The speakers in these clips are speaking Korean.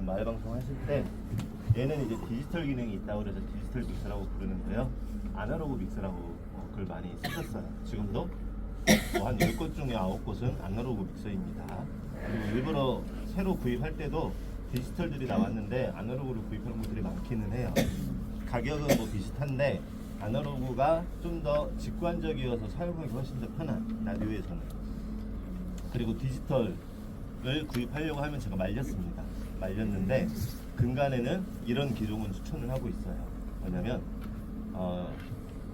마을 방송 하실 때 얘는 이제 디지털 기능이 있다고 그래서 디지털 믹서라고 부르는데요. 아날로그 믹서라고 글 많이 쓰셨어요. 지금도 한 10곳 중에 9곳은 아날로그 믹서입니다. 그리고 일부러 새로 구입할 때도 디지털들이 나왔는데 아날로그를 구입하는 분들이 많기는 해요. 가격은 뭐 비슷한데 아날로그가 좀 더 직관적이어서 사용하기 훨씬 더 편한 라디오에서는. 그리고 디지털을 구입하려고 하면 제가 말렸는데 근간에는 이런 기종은 추천을 하고 있어요. 왜냐면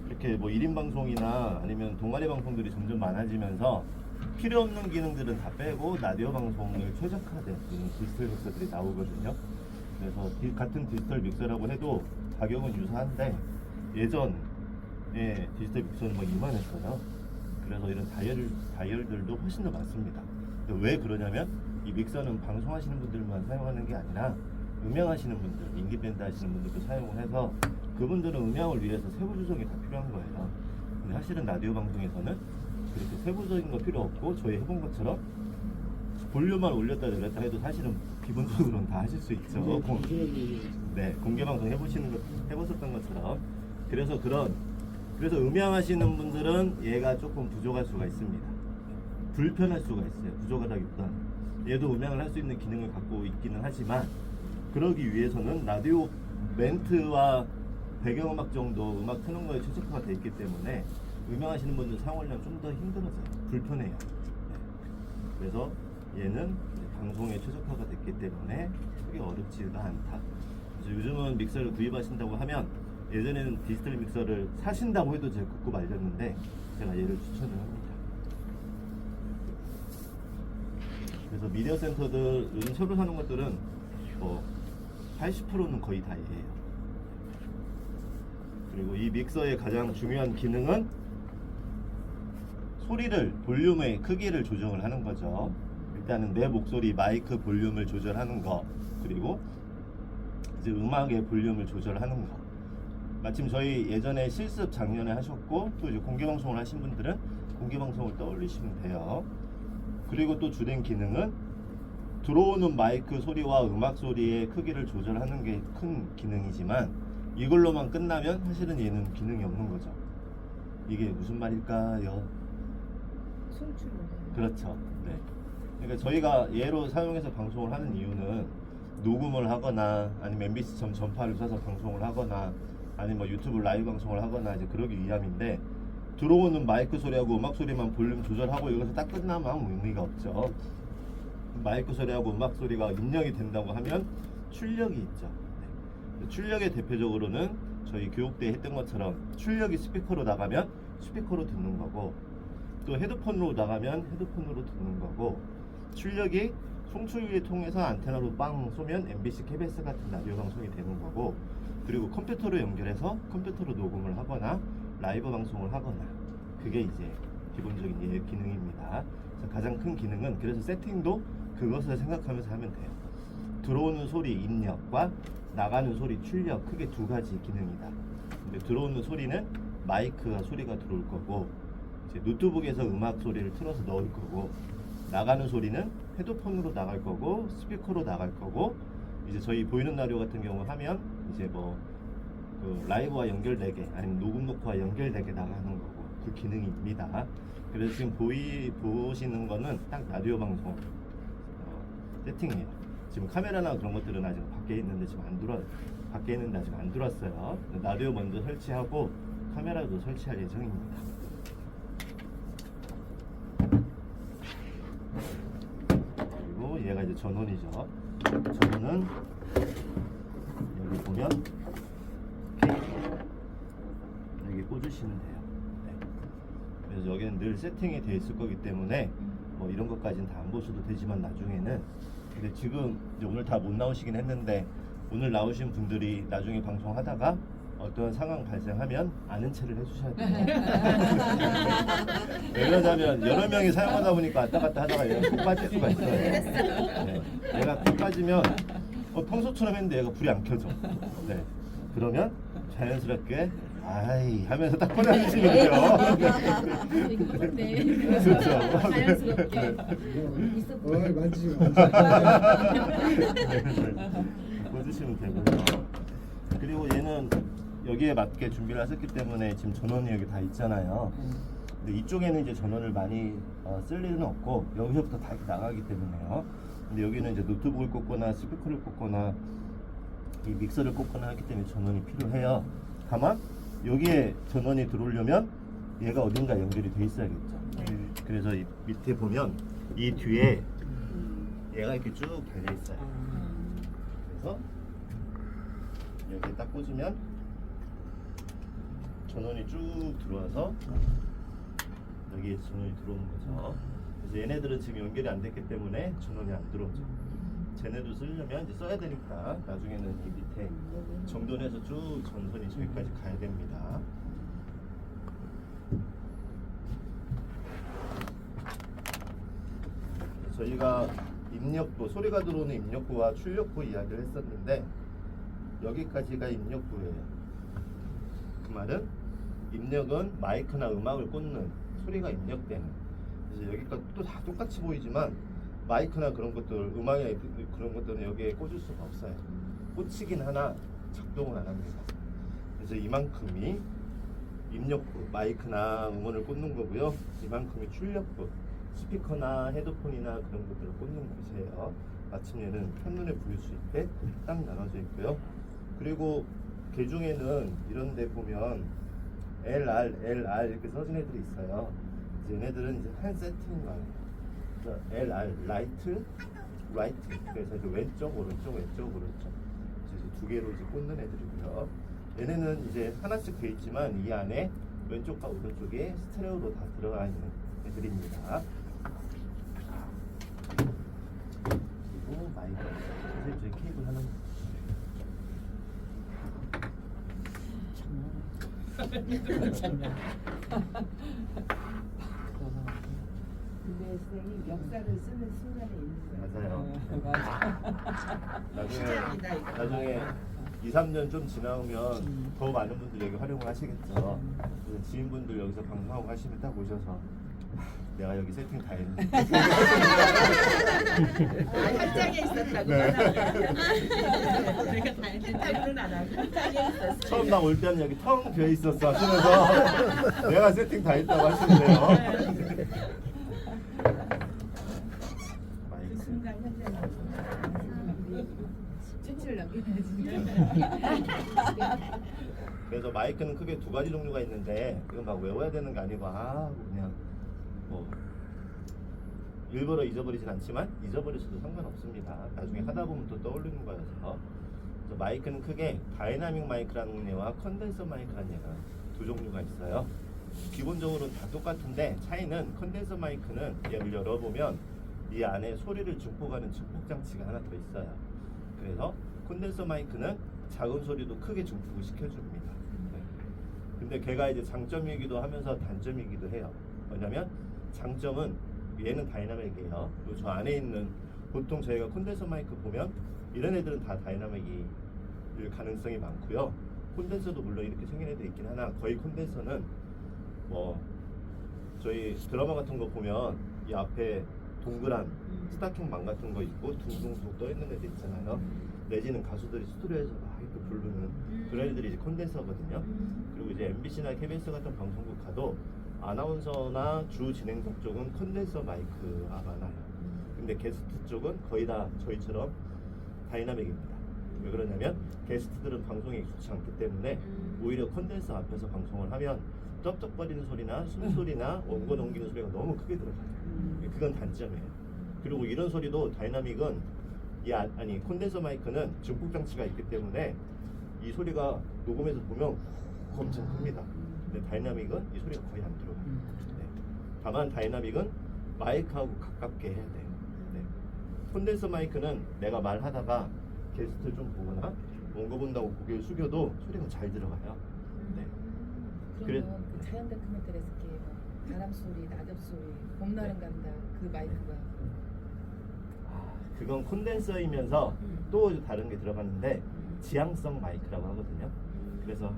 이렇게 뭐 1인 방송이나 아니면 동아리 방송들이 점점 많아지면서 필요 없는 기능들은 다 빼고 라디오 방송을 최적화된 디지털 믹서들이 나오거든요. 그래서 같은 디지털 믹서라고 해도 가격은 유사한데 예전에 디지털 믹서는 뭐 이만했어요. 그래서 이런 다이얼들도 훨씬 더 많습니다. 왜 그러냐면 이 믹서는 방송하시는 분들만 사용하는 게 아니라 음향하시는 분들, 인디밴드 하시는 분들도 사용을 해서 그분들은 음향을 위해서 세부 조정이 다 필요한 거예요. 근데 사실은 라디오 방송에서는 그렇게 세부적인 거 필요 없고 저희 해본 것처럼 볼륨만 올렸다 내렸다 해도 사실은 기본적으로는 다 하실 수 있죠. 공개 방송 해보셨던 것처럼. 그래서 음향하시는 분들은 얘가 조금 부족할 수가 있습니다. 불편할 수가 있어요. 부족하다기보다는 얘도 음향을 할 수 있는 기능을 갖고 있기는 하지만 그러기 위해서는 라디오 멘트와 배경음악 정도 음악 트는 거에 최적화가 되어 있기 때문에 음향하시는 분들 사용하려면 좀 더 힘들어져요. 불편해요. 그래서 얘는 방송에 최적화가 됐기 때문에 크게 어렵지가 않다. 그래서 요즘은 믹서를 구입하신다고 하면 예전에는 디지털 믹서를 사신다고 해도 제가 긋고 말렸는데 제가 얘를 추천을 합니다. 그래서 미디어 센터들 요즘 새로 사는 것들은 뭐 80%는 거의 다 얘예요. 그리고 이 믹서의 가장 중요한 기능은 소리를 볼륨의 크기를 조정을 하는 거죠. 일단은 내 목소리 마이크 볼륨을 조절하는 거, 그리고 이제 음악의 볼륨을 조절하는 거. 마침 저희 예전에 실습 작년에 하셨고 또 이제 공개 방송을 하신 분들은 공개 방송을 떠올리시면 돼요. 그리고 또 주된 기능은 들어오는 마이크 소리와 음악 소리의 크기를 조절하는 게 큰 기능이지만 이걸로만 끝나면 사실은 얘는 기능이 없는 거죠. 이게 무슨 말일까요? 송출을 그렇죠. 네. 그러니까 저희가 얘로 사용해서 방송을 하는 이유는 녹음을 하거나 아니면 MBC 전파를 쏴서 방송을 하거나 아니면 뭐 유튜브 라이브 방송을 하거나 이제 그러기 위함인데 들어오는 마이크 소리하고 음악 소리만 볼륨 조절하고 여기서 딱 끝나면 아무 의미가 없죠. 마이크 소리하고 음악 소리가 입력이 된다고 하면 출력이 있죠. 네. 출력의 대표적으로는 저희 교육 때 했던 것처럼 출력이 스피커로 나가면 스피커로 듣는 거고 또 헤드폰으로 나가면 헤드폰으로 듣는 거고 출력이 송출기를 통해서 안테나로 빵 쏘면 MBC, KBS 같은 라디오 방송이 되는 거고 그리고 컴퓨터로 연결해서 컴퓨터로 녹음을 하거나 라이브 방송을 하거나 그게 이제 기본적인 얘 기능입니다. 그래서 가장 큰 기능은 그래서 세팅도 그것을 생각하면서 하면 돼요. 들어오는 소리 입력과 나가는 소리 출력 크게 두 가지 기능이다. 근데 들어오는 소리는 마이크가 소리가 들어올 거고 이제 노트북에서 음악 소리를 틀어서 넣을 거고 나가는 소리는 헤드폰으로 나갈 거고 스피커로 나갈 거고 이제 저희 보이는 라디오 같은 경우 하면 이제 뭐 그 라이브와 연결되게 아니면 녹음 녹화와 연결되게 나가는 거고 그 기능입니다. 그래서 지금 보시는 거는 딱 라디오 방송 세팅이에요. 지금 카메라나 그런 것들은 아직 밖에 있는데 아직 안 들어왔어요. 라디오 먼저 설치하고 카메라도 설치할 예정입니다. 그리고 얘가 이제 전원이죠. 전원은 여기 보면 여기 꽂으시면 돼요. 네. 그래서 여기는 늘 세팅이 되어 있을 거기 때문에 뭐 이런 것까지는 다 안 보셔도 되지만 나중에는 근데 지금 이제 오늘 다 못 나오시긴 했는데 오늘 나오신 분들이 나중에 방송하다가 어떤 상황 발생하면 아는 체를 해주셔야 돼요. 왜 그러냐면 여러 명이 사용하다 보니까 왔다 갔다 하다가 얘가 푹 빠질 수가 있어요. 네. 얘가 푹 빠지면 평소처럼 했는데 얘가 불이 안 켜져. 네. 그러면 자연스럽게 아이 하면서 딱 꺼내주시면 돼요. 네. 그렇죠. 자연스럽게 만지지 보시면 되고요. 그리고 얘는 여기에 맞게 준비를 하셨기 때문에 지금 전원이 여기 다 있잖아요. 근데 이쪽에는 이제 전원을 많이 쓸 일은 없고 여기서부터 다 이렇게 나가기 때문에요. 근데 여기는 이제 노트북을 꽂거나 스피커를 꽂거나 이 믹서를 꽂거나 하기 때문에 전원이 필요해요. 다만 여기에 전원이 들어오려면 얘가 어딘가 연결이 돼 있어야겠죠. 그래서 이 밑에 보면 이 뒤에 얘가 이렇게 쭉 달려 있어요. 그래서 여기에 딱 꽂으면 전원이 쭉 들어와서 여기에 전원이 들어오는 거죠. 그래서 얘네들은 지금 연결이 안 됐기 때문에 전원이 안 들어오죠. 쟤네도 쓰려면 이제 써야 되니까 나중에는 이 밑에 정돈해서 쭉 전선이 저기까지 가야 됩니다. 저희가 입력부, 소리가 들어오는 입력부와 출력부 이야기를 했었는데 여기까지가 입력부예요. 그 말은 입력은 마이크나 음악을 꽂는 소리가 입력되는. 그래서 여기가 또 다 똑같이 보이지만 마이크나 그런 것들, 음악이나 그런 것들은 여기에 꽂을 수가 없어요. 꽂히긴 하나 작동은 안 합니다. 그래서 이만큼이 입력부, 마이크나 음원을 꽂는 거고요. 이만큼이 출력부, 스피커나 헤드폰이나 그런 것들을 꽂는 곳이에요. 마침 얘는 한눈에 보일 수 있게 딱 나눠져 있고요. 그리고 개중에는 이런 데 보면 LR 이렇게 써진 애들이 있어요. 이제 얘네들은 이제 한 세트인 거예요. 그래서 LR, 라이트, 그래서 이제 왼쪽, 오른쪽, 그래서 이제 두 개로 이제 꽂는 애들이고요. 얘네는 이제 하나씩 돼 있지만 이 안에 왼쪽과 오른쪽에 스테레오로 다 들어가 있는 애들입니다. 그리고 마이크, 선생님 저희 케이블 하나. 근데 선생님 역사를 쓰는 순간에 있는 거예요. 맞아요. 시작이다, 이거. 나중에 2, 3년 좀 지나면 더 많은 분들 여기 활용을 하시겠죠. 그래서 지인분들 여기서 방송하고 하시면 딱 오셔서 내가 여기 세팅 다 했는데 현장에 있었다고. 네. 내가 다 했다고는 안 하고 현장에 있었어. 처음 나 올 때는 여기 텅 비어 있었어 하시면서 내가 세팅 다 했다고 하시는데요. 그 순간 현장에 ጭ질 남겨야지. 그래서 마이크는 크게 두 가지 종류가 있는데 이거 막 외워야 되는 게 아니고 그냥 뭐 일부러 잊어버리진 않지만 잊어버리셔도 상관없습니다. 나중에 하다 보면 또 떠올리는 거여서. 그래서 마이크는 크게 다이나믹 마이크라는 얘와 컨덴서 마이크라는 얘가 두 종류가 있어요. 기본적으로는 다 똑같은데 차이는 컨덴서 마이크는 얘를 열어보면 이 안에 소리를 증폭하는 증폭 장치가 하나 더 있어요. 그래서 콘덴서 마이크는 작은 소리도 크게 증폭을 시켜줍니다. 네. 근데 걔가 이제 장점이기도 하면서 단점이기도 해요. 뭐냐면 장점은 얘는 다이나믹이에요. 그리고 저 안에 있는 보통 저희가 콘덴서 마이크 보면 이런 애들은 다 다이나믹일 가능성이 많고요. 콘덴서도 물론 이렇게 생긴 애들 있긴 하나 거의 콘덴서는 뭐 저희 드라마 같은 거 보면 이 앞에 동그란 스타킹 망 같은 거 있고 둥둥둥 떠 있는 애들 있잖아요. 내지는 가수들이 스튜디오에서 막 이렇게 부르는 그런 애들이 이제 콘덴서거든요. 그리고 이제 MBC나 KBS 같은 방송국 가도 아나운서나 주 진행자 쪽은 콘덴서 마이크가 많아요. 근데 게스트 쪽은 거의 다 저희처럼 다이나믹입니다. 왜 그러냐면 게스트들은 방송에 익숙치 않기 때문에 오히려 콘덴서 앞에서 방송을 하면 쩝쩝거리는 소리나 숨소리나 원고 넘기는 소리가 너무 크게 들어가요. 그건 단점이에요. 그리고 이런 소리도 다이나믹은 아니 콘덴서 마이크는 증폭 장치가 있기 때문에 이 소리가 녹음해서 보면 엄청 큽니다. 근데 다이나믹은 이 소리가 거의 안 들어가요. 네. 다만 다이나믹은 마이크하고 가깝게 해야 돼요. 네. 콘덴서 마이크는 내가 말하다가 게스트 좀 보거나 원고 본다고 고개를 숙여도 소리가 잘 들어가요. 네. 그러면 그 자연 다큐멘터리에서 이렇게 바람 소리, 낙엽 소리, 봄날은 간다 그 마이크가 그건 콘덴서이면서 또 다른 게 들어갔는데 지향성 마이크라고 하거든요. 그래서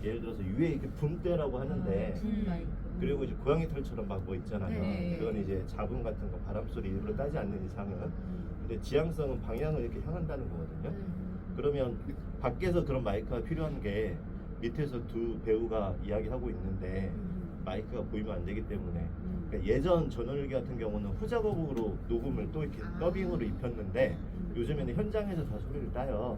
예를 들어서 위에 이렇게 붐대라고 하는데 마이크. 그리고 이제 고양이 털처럼 막 뭐 있잖아요. 네. 그건 이제 잡음 같은 거 바람 소리 일부러 따지 않는 이상은. 근데 지향성은 방향을 이렇게 향한다는 거거든요. 그러면 밖에서 그런 마이크가 필요한 게 밑에서 두 배우가 이야기하고 있는데 마이크가 보이면 안 되기 때문에 그러니까 예전 전원일기 같은 경우는 후작업으로 녹음을 또 이렇게 더빙으로 입혔는데 요즘에는 현장에서 다 소리를 따요.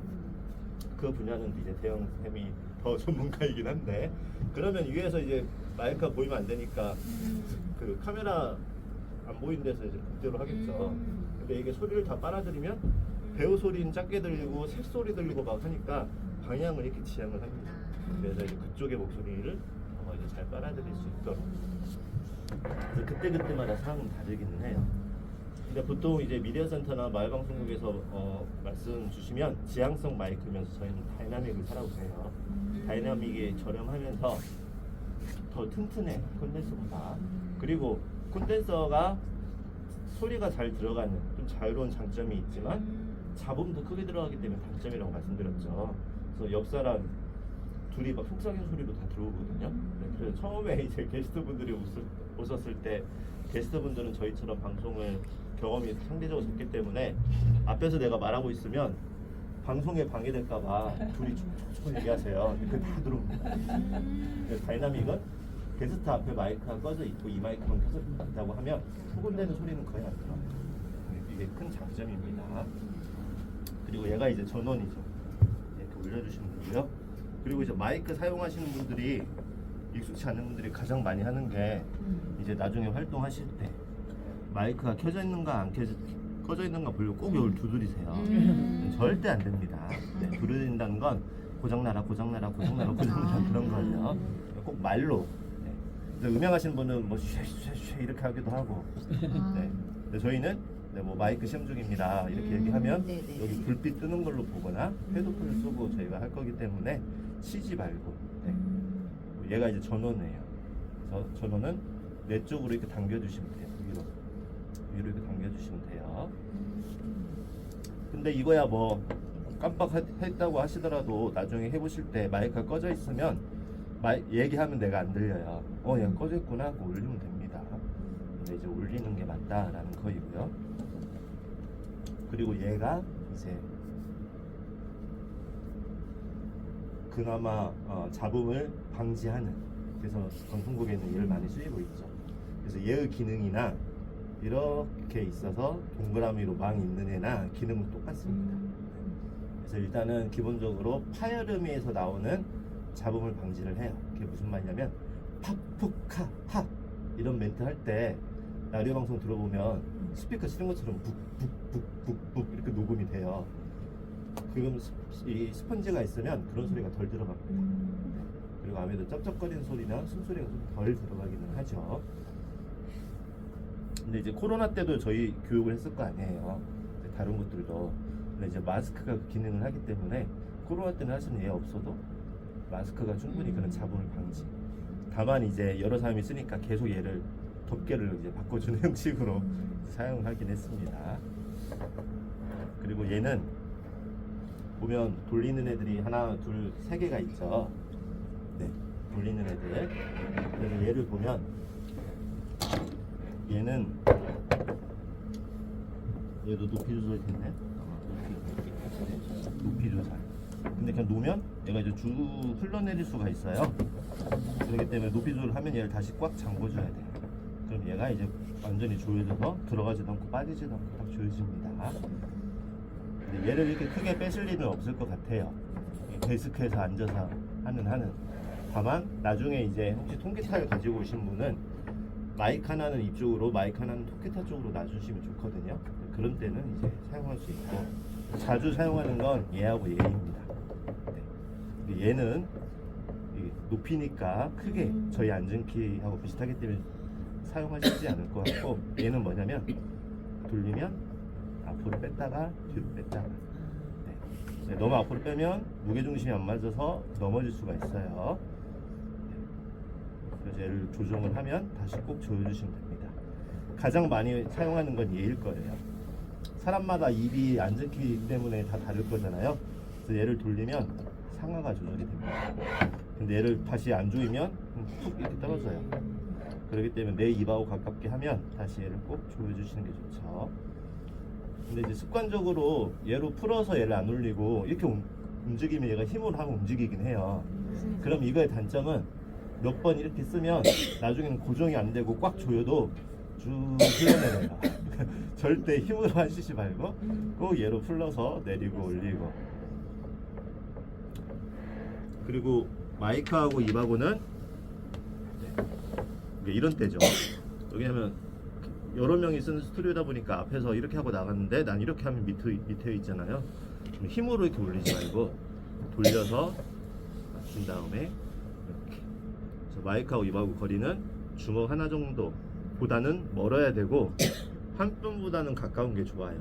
그 분야는 이제 대형 쌤이 더 전문가이긴 한데 그러면 위에서 이제 마이크가 보이면 안 되니까 그 카메라 안 보이는 데서 이제 극대로 하겠죠. 근데 이게 소리를 다 빨아들이면 배우 소리는 작게 들리고 색 소리 들리고 막 하니까 방향을 이렇게 지향을 합니다. 그래서 이제 그쪽의 목소리를 이제 잘 빨아들일 수 있도록. 그래서 그때그때마다 상황은 다르기는 해요. 근데 보통 이제 미디어센터나 마을방송국에서 말씀 주시면 지향성 마이크면서 저희는 다이나믹을 사라고 해요. 다이나믹이 저렴하면서 더 튼튼해 콘덴서보다. 그리고 콘덴서가 소리가 잘 들어가는 좀 자유로운 장점이 있지만 잡음도 크게 들어가기 때문에 단점이라고 말씀드렸죠. 그래서 옆 사람 둘이 막 속삭이는 소리도 다 들어오거든요. 네, 그래서 처음에 이제 게스트분들이 오셨을 때 게스트분들은 저희처럼 방송을 경험이 상대적으로 적기 때문에 앞에서 내가 말하고 있으면 방송에 방해될까봐 둘이 촉촉 얘기하세요. 그게 다 들어옵니다. 그래서 다이나믹은 게스트 앞에 마이크가 꺼져 있고 이 마이크만 켜져 있다고 하면 소곤되는 소리는 거의 안 들어요. 이게 큰 장점입니다. 그리고 얘가 이제 전원이죠. 이렇게 올려주시면 되고요. 그리고 이제 마이크 사용하시는 분들이 익숙치 않은 분들이 가장 많이 하는 게 이제 나중에 활동하실 때 마이크가 켜져 있는가 안 꺼져 있는가 보려고 꼭 이걸 두드리세요. 절대 안 됩니다. 네, 두드린다는 건 고장나라 고장나라 고장나라 고장나라 그런 거예요. 꼭 말로. 네. 그래서 음향하시는 분은 뭐 쉐쉐쉐 이렇게 하기도 하고. 네. 근데 저희는 네, 뭐 마이크 시험 중입니다 이렇게 얘기하면 네네. 여기 불빛 뜨는 걸로 보거나 헤드폰을 쓰고 저희가 할 거기 때문에 치지 말고. 네. 얘가 이제 전원이에요. 그래서 전원은 내 쪽으로 이렇게 당겨주시면 돼요. 위로 이렇게 당겨주시면 돼요. 근데 이거야 뭐 깜빡했다고 하시더라도 나중에 해보실 때 마이크가 꺼져 있으면 얘기하면 내가 안 들려요. 얘가 꺼져 있구나 하고 올리면 됩니다. 근데 이제 올리는 게 맞다라는 거이고요. 그리고 얘가 이제 그나마 잡음을 방지하는, 그래서 방송국에는 얘를 많이 쓰이고 있죠. 그래서 얘의 기능이나 이렇게 있어서 동그라미로 망 있는 애나 기능은 똑같습니다. 그래서 일단은 기본적으로 파열음에서 나오는 잡음을 방지를 해요. 그게 무슨 말이냐면 팍푹카 팍 이런 멘트 할 때 라디오 방송 들어보면 스피커 치는 것처럼 북북북북북 이렇게 녹음이 돼요. 그럼 이 스펀지가 있으면 그런 소리가 덜 들어갑니다. 그리고 아무래도 쩝쩝거리는 소리나 숨소리가 좀 덜 들어가기는 하죠. 근데 이제 코로나 때도 저희 교육을 했을 거 아니에요. 다른 것들도. 근데 이제 마스크가 그 기능을 하기 때문에 코로나 때는 하시는 예 없어도 마스크가 충분히 그런 잡음을 방지. 다만 이제 여러 사람이 쓰니까 계속 얘를 덮개를 이제 바꿔주는 형식으로 사용을 하긴 했습니다. 그리고 얘는 보면 돌리는 애들이 하나, 둘, 세 개가 있죠. 네, 돌리는 애들. 그래서 얘를 보면 얘는 얘도 높이 조절이 됐네. 높이 조절. 근데 그냥 놓으면 얘가 이제 쭉 흘러내릴 수가 있어요. 그렇기 때문에 높이 조절을 하면 얘를 다시 꽉 잠궈줘야 돼요. 그럼 얘가 이제 완전히 조여져서 들어가지도 않고 빠지지도 않고 딱 조여집니다. 근데 얘를 이렇게 크게 빼실 일은 없을 것 같아요. 데스크에서 앉아서 하는. 다만 나중에 이제 혹시 통기타를 가지고 오신 분은 마이크 하나는 이쪽으로, 마이크 하나는 통기타 쪽으로 놔주시면 좋거든요. 그런 때는 이제 사용할 수 있고, 자주 사용하는 건 얘하고 얘입니다. 네. 얘는 높이니까 크게 저희 앉은 키하고 비슷하기 때문에 사용하시지 않을 것 같고, 얘는 뭐냐면 돌리면 앞으로 뺐다가 뒤로 뺐다가. 네. 너무 앞으로 빼면 무게중심이 안 맞아서 넘어질 수가 있어요. 그래서 얘를 조정을 하면 다시 꼭 조여주시면 됩니다. 가장 많이 사용하는 건 얘일 거예요. 사람마다 입이 앉은 키 때문에 다 다를 거잖아요. 그래서 얘를 돌리면 상하가 조절이 됩니다. 근데 얘를 다시 안 조이면 툭 이렇게 떨어져요. 그렇기 때문에 내 입하고 가깝게 하면 다시 얘를 꼭 조여주시는 게 좋죠. 근데 이제 습관적으로 얘로 풀어서 얘를 안 올리고 이렇게 움직이면 얘가 힘을 하고 움직이긴 해요. 그럼 이거의 단점은 몇 번 이렇게 쓰면 나중에는 고정이 안 되고 꽉 조여도 쭉 흘러내려요. 절대 힘으로 하시지 말고 꼭 얘로 풀러서 내리고 올리고. 그리고 마이크하고 입하고는 이런 때죠. 여기 하면 여러 명이 쓰는 스튜디오다 보니까 앞에서 이렇게 하고 나갔는데 난 이렇게 하면 밑에 있잖아요. 힘으로 이렇게 올리지 말고 돌려서 맞춘 다음에 이렇게. 그래서 마이크하고 입하고 거리는 주먹 하나 정도보다는 멀어야 되고 한 뼘보다는 가까운 게 좋아요.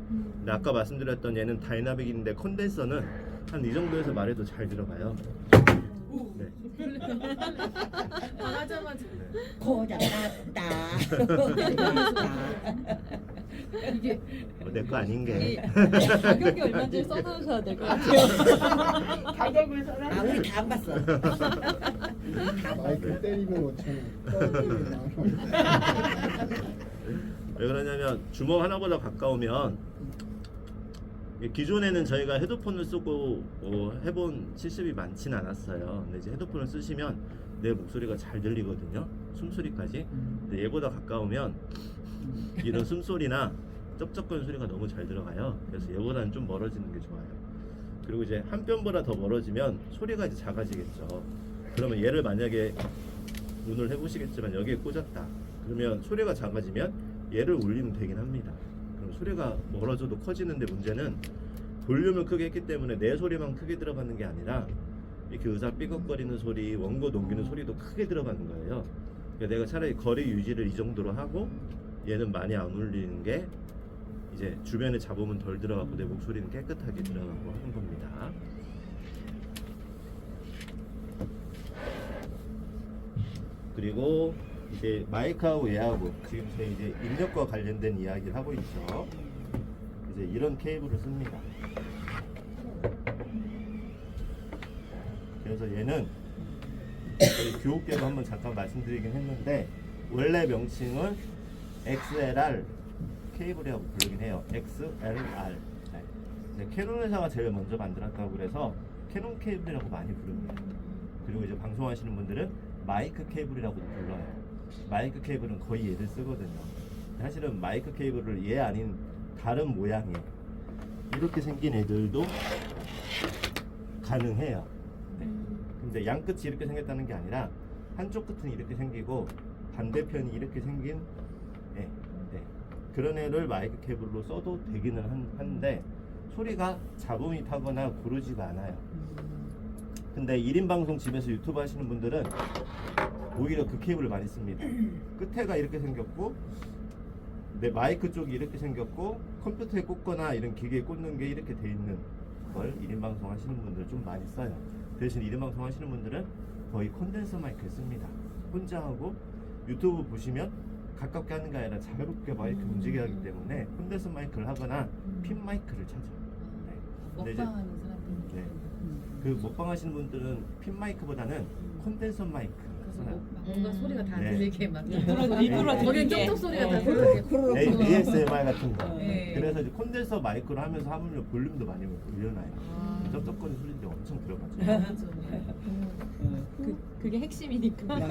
근데 아까 말씀드렸던 얘는 다이나믹인데 컨덴서는 한 이 정도에서 말해도 잘 들어가요. 네. 하자마자 고장났다. 이게 내 거 아닌 게. 가격이 얼마인지 써놓으셔야 될 것 같아요. 가격을 써라. 아 우리 다 안 봤어. 마이크 때리면 5,000원, 떨어뜨리면 10,000원. 왜 그러냐면 주먹 하나보다 가까우면 기존에는 저희가 헤드폰을 쓰고 해본 실습이 많지는 않았어요. 근데 이제 헤드폰을 쓰시면 내 목소리가 잘 들리거든요. 숨소리까지. 근데 얘보다 가까우면 이런 숨소리나 쩝쩝거리는 소리가 너무 잘 들어가요. 그래서 얘보다는 좀 멀어지는 게 좋아요. 그리고 이제 한 뼘보다 더 멀어지면 소리가 이제 작아지겠죠. 그러면 얘를 만약에 오늘 해보시겠지만 여기에 꽂았다. 그러면 소리가 작아지면 얘를 올리면 되긴 합니다. 그럼 소리가 멀어져도 커지는데 문제는 볼륨을 크게 했기 때문에 내 소리만 크게 들어가는 게 아니라 이렇게 의자 삐걱거리는 소리, 원고 넘기는 소리도 크게 들어가는 거예요. 그러니까 내가 차라리 거리 유지를 이 정도로 하고 얘는 많이 안 울리는 게 이제 주변에 잡음은 덜 들어가고 내 목소리는 깨끗하게 들어가고 하는 겁니다. 그리고 이제 마이크하고 얘하고 지금 저희 이제 입력과 관련된 이야기를 하고 있죠. 이제 이런 케이블을 씁니다. 그래서 얘는 저희 교육계로 한번 잠깐 말씀드리긴 했는데 원래 명칭은 XLR 케이블이라고 부르긴 해요. XLR. 네, 캐논 회사가 제일 먼저 만들었다고 그래서 캐논 케이블이라고 많이 부릅니다. 그리고 이제 방송하시는 분들은 마이크 케이블이라고도 불러요. 마이크 케이블은 거의 얘를 쓰거든요. 사실은 마이크 케이블을 얘 아닌 다른 모양의 이렇게 생긴 애들도 가능해요. 네. 근데 양 끝이 이렇게 생겼다는 게 아니라 한쪽 끝은 이렇게 생기고 반대편이 이렇게 생긴 애. 네. 그런 애를 마이크 케이블로 써도 되기는 한데 소리가 잡음이 타거나 고르지가 않아요. 근데 1인 방송 집에서 유튜브 하시는 분들은 오히려 그 케이블을 많이 씁니다. 끝에가 이렇게 생겼고 내 마이크 쪽이 이렇게 생겼고 컴퓨터에 꽂거나 이런 기계에 꽂는 게 이렇게 돼 있는 걸 1인 방송 하시는 분들 좀 많이 써요. 대신 1인 방송 하시는 분들은 거의 콘덴서 마이크를 씁니다. 혼자 하고 유튜브 보시면 가깝게 하는 게 아니라 자유롭게 마이크 움직여야 하기 때문에 콘덴서 마이크를 하거나 핀 마이크를 찾아요. 네. 근데 이제 먹방하는 사람들. 네. 그 먹방 하시는 분들은 핀 마이크보다는 콘덴서 마이크 그래서 써요. 뭔가 소리가 다 네. 들리게 막. 일부러 거긴 들리게. 쩝쩝 소리가 다 들리게. ASMR 같은 거. 네. 그래서 이제 콘덴서 마이크로 하면서 하면 볼륨도 많이 올려놔요. 쩝쩝거리는 소리도 엄청 들어가죠. 그게 핵심이니까.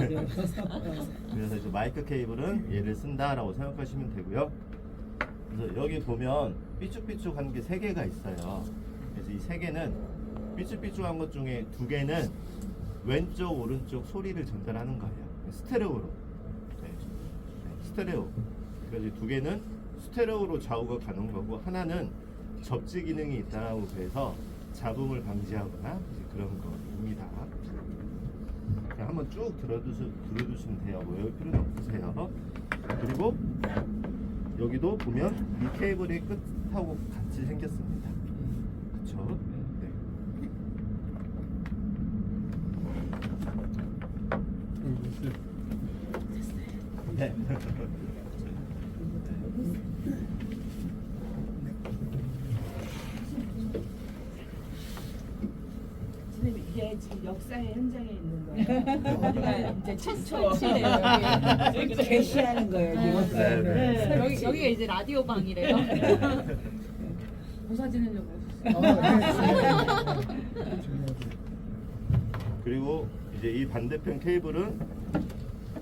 그래서 이제 마이크 케이블은 얘를 쓴다라고 생각하시면 되고요. 그래서 여기 보면 삐쭉삐쭉한 게 3개가 있어요. 그래서 이 3개는 삐쭉삐쭉한 것 중에 2개는 왼쪽 오른쪽 소리를 전달하는 거예요. 스테레오로. 네. 네, 스테레오. 그래서 이 2개는 스테레오로 좌우가 가는 거고 하나는 접지 기능이 있다라고 그래서 잡음을 방지하거나 이제 그런 거입니다. 그냥 한번 쭉 들어두시면 돼요. 뭐 외울 필요는 없으세요. 그리고 여기도 보면 이 케이블의 끝하고 같이 생겼습니다. 그쵸? 네. 네. 선생님 이게 이게 지금 역사의 현장에 있는 거예요. 그러니까 이제 첫 친초. 설치네요. 여기. 제시하는 거예요 지금. 네, 네. 여기가 이제 라디오 방이래요. 보사 지내려고. 그리고 이제 이 반대편 케이블은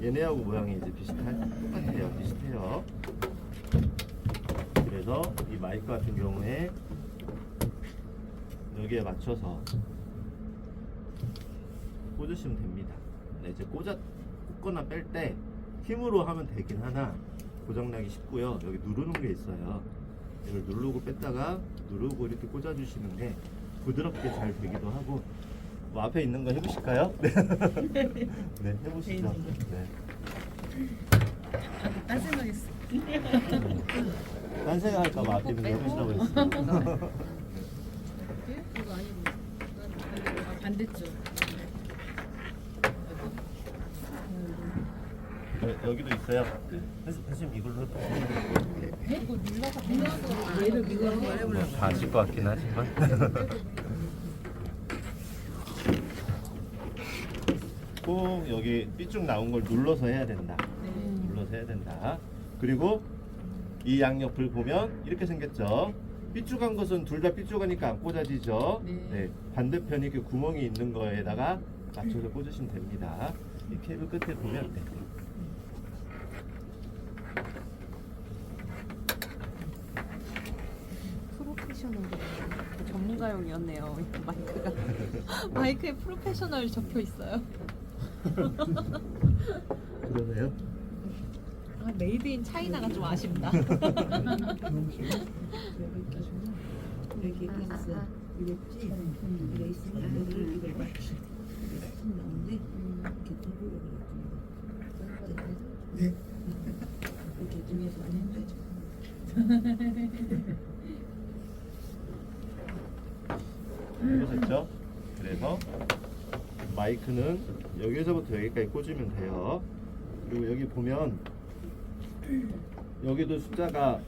얘네하고 모양이 이제 비슷해요. 그래서 이 마이크 같은 경우에 여기에 맞춰서 꽂으시면 됩니다. 네, 이제 꽂거나 뺄 때 힘으로 하면 되긴 하나 고장나기 쉽고요. 여기 누르는 게 있어요. 이걸 누르고 뺐다가 누르고 이렇게 꽂아주시는 게 부드럽게 잘 되기도 하고. 뭐 앞에 있는 거 해보실까요? 네, 네 해보시죠. 네. 딴 생각했어. 딴 생각할까봐 앞에 있는 거 해보시라고 했어요. 이거 아니고. 반대쪽. 여기도 있어요. 선생님 이걸로 해볼게요. 이거 눌러서 얘를 이거 한번 해보려고. 다 아실 것 같긴 하지만. 꼭 여기 삐쭉 나온 걸 눌러서 해야 된다. 눌러서 해야 된다. 그리고 이 양옆을 보면 이렇게 생겼죠. 삐쭉한 것은 둘 다 삐쭉하니까 안 꽂아지죠. 네. 반대편이 그 구멍이 있는 거에다가 맞춰서 꽂으시면 됩니다. 이 케이블 끝에 보면 네. 프로페셔널 전문가용이었네요. 마이크가. 마이크에 프로페셔널 적혀 있어요. 그러네요. 아, 메이드 인 차이나가 좀 아쉽다. 여기 있어. 이랬지? 이거 있으면 여기 이걸 맞추. 나오는데 이렇게 돌리려고 그랬더니 이렇게 중에서 많이 힘들죠. 해보셨죠? 그래서 마이크는 여기서부터 여기까지 꽂으면 돼요. 그리고 여기 보면 여기도 숫자가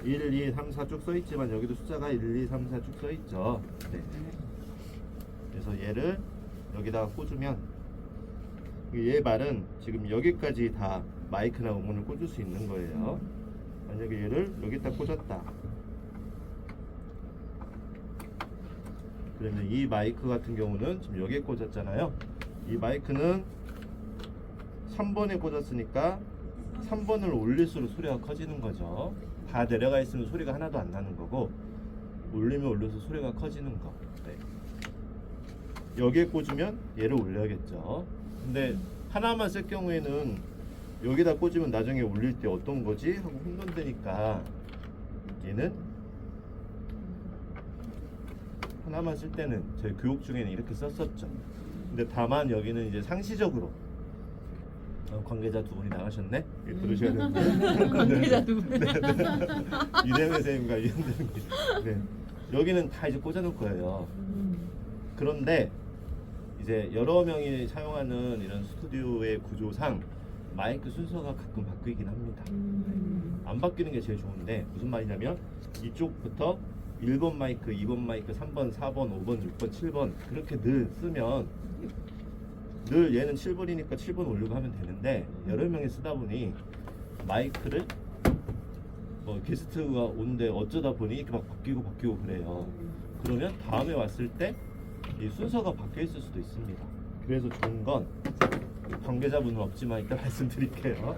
1, 2, 3, 4 쭉 써있지만 여기도 숫자가 1, 2, 3, 4 쭉 써있죠. 네. 그래서 얘를 여기다가 꽂으면 얘 말은 지금 여기까지 다 마이크나 음원을 꽂을 수 있는 거예요. 만약에 얘를 여기다 꽂았다. 그러면 이 마이크 같은 경우는 지금 여기에 꽂았잖아요. 이 마이크는 3번에 꽂았으니까 3번을 올릴수록 소리가 커지는 거죠. 다 내려가 있으면 소리가 하나도 안 나는 거고 올리면 올려서 소리가 커지는 거. 네. 여기에 꽂으면 얘를 올려야겠죠. 근데 하나만 쓸 경우에는 여기다 꽂으면 나중에 올릴 때 어떤 거지? 하고 혼돈되니까 얘는 하나만 쓸 때는 저희 교육 중에는 이렇게 썼었죠. 근데 다만 여기는 이제 상시적으로 관계자 두 분이 나가셨네? 들으셔야 되는데 관계자 두 분. 이대현 선생님과 이현대 선생님. 네. 여기는 다 이제 꽂아놓을 거예요. 그런데 이제 여러 명이 사용하는 이런 스튜디오의 구조상 마이크 순서가 가끔 바뀌긴 합니다. 안 바뀌는 게 제일 좋은데 무슨 말이냐면 이쪽부터 1번 마이크, 2번 마이크, 3번, 4번, 5번, 6번, 7번 그렇게 늘 쓰면 늘 얘는 7번이니까 7번 올리고 하면 되는데 여러 명이 쓰다 보니 마이크를 게스트가 오는데 어쩌다 보니 이렇게 막 바뀌고 그래요. 그러면 다음에 왔을 때 이 순서가 바뀌어 있을 수도 있습니다. 그래서 좋은 건 관계자분은 없지만 이따 말씀드릴게요.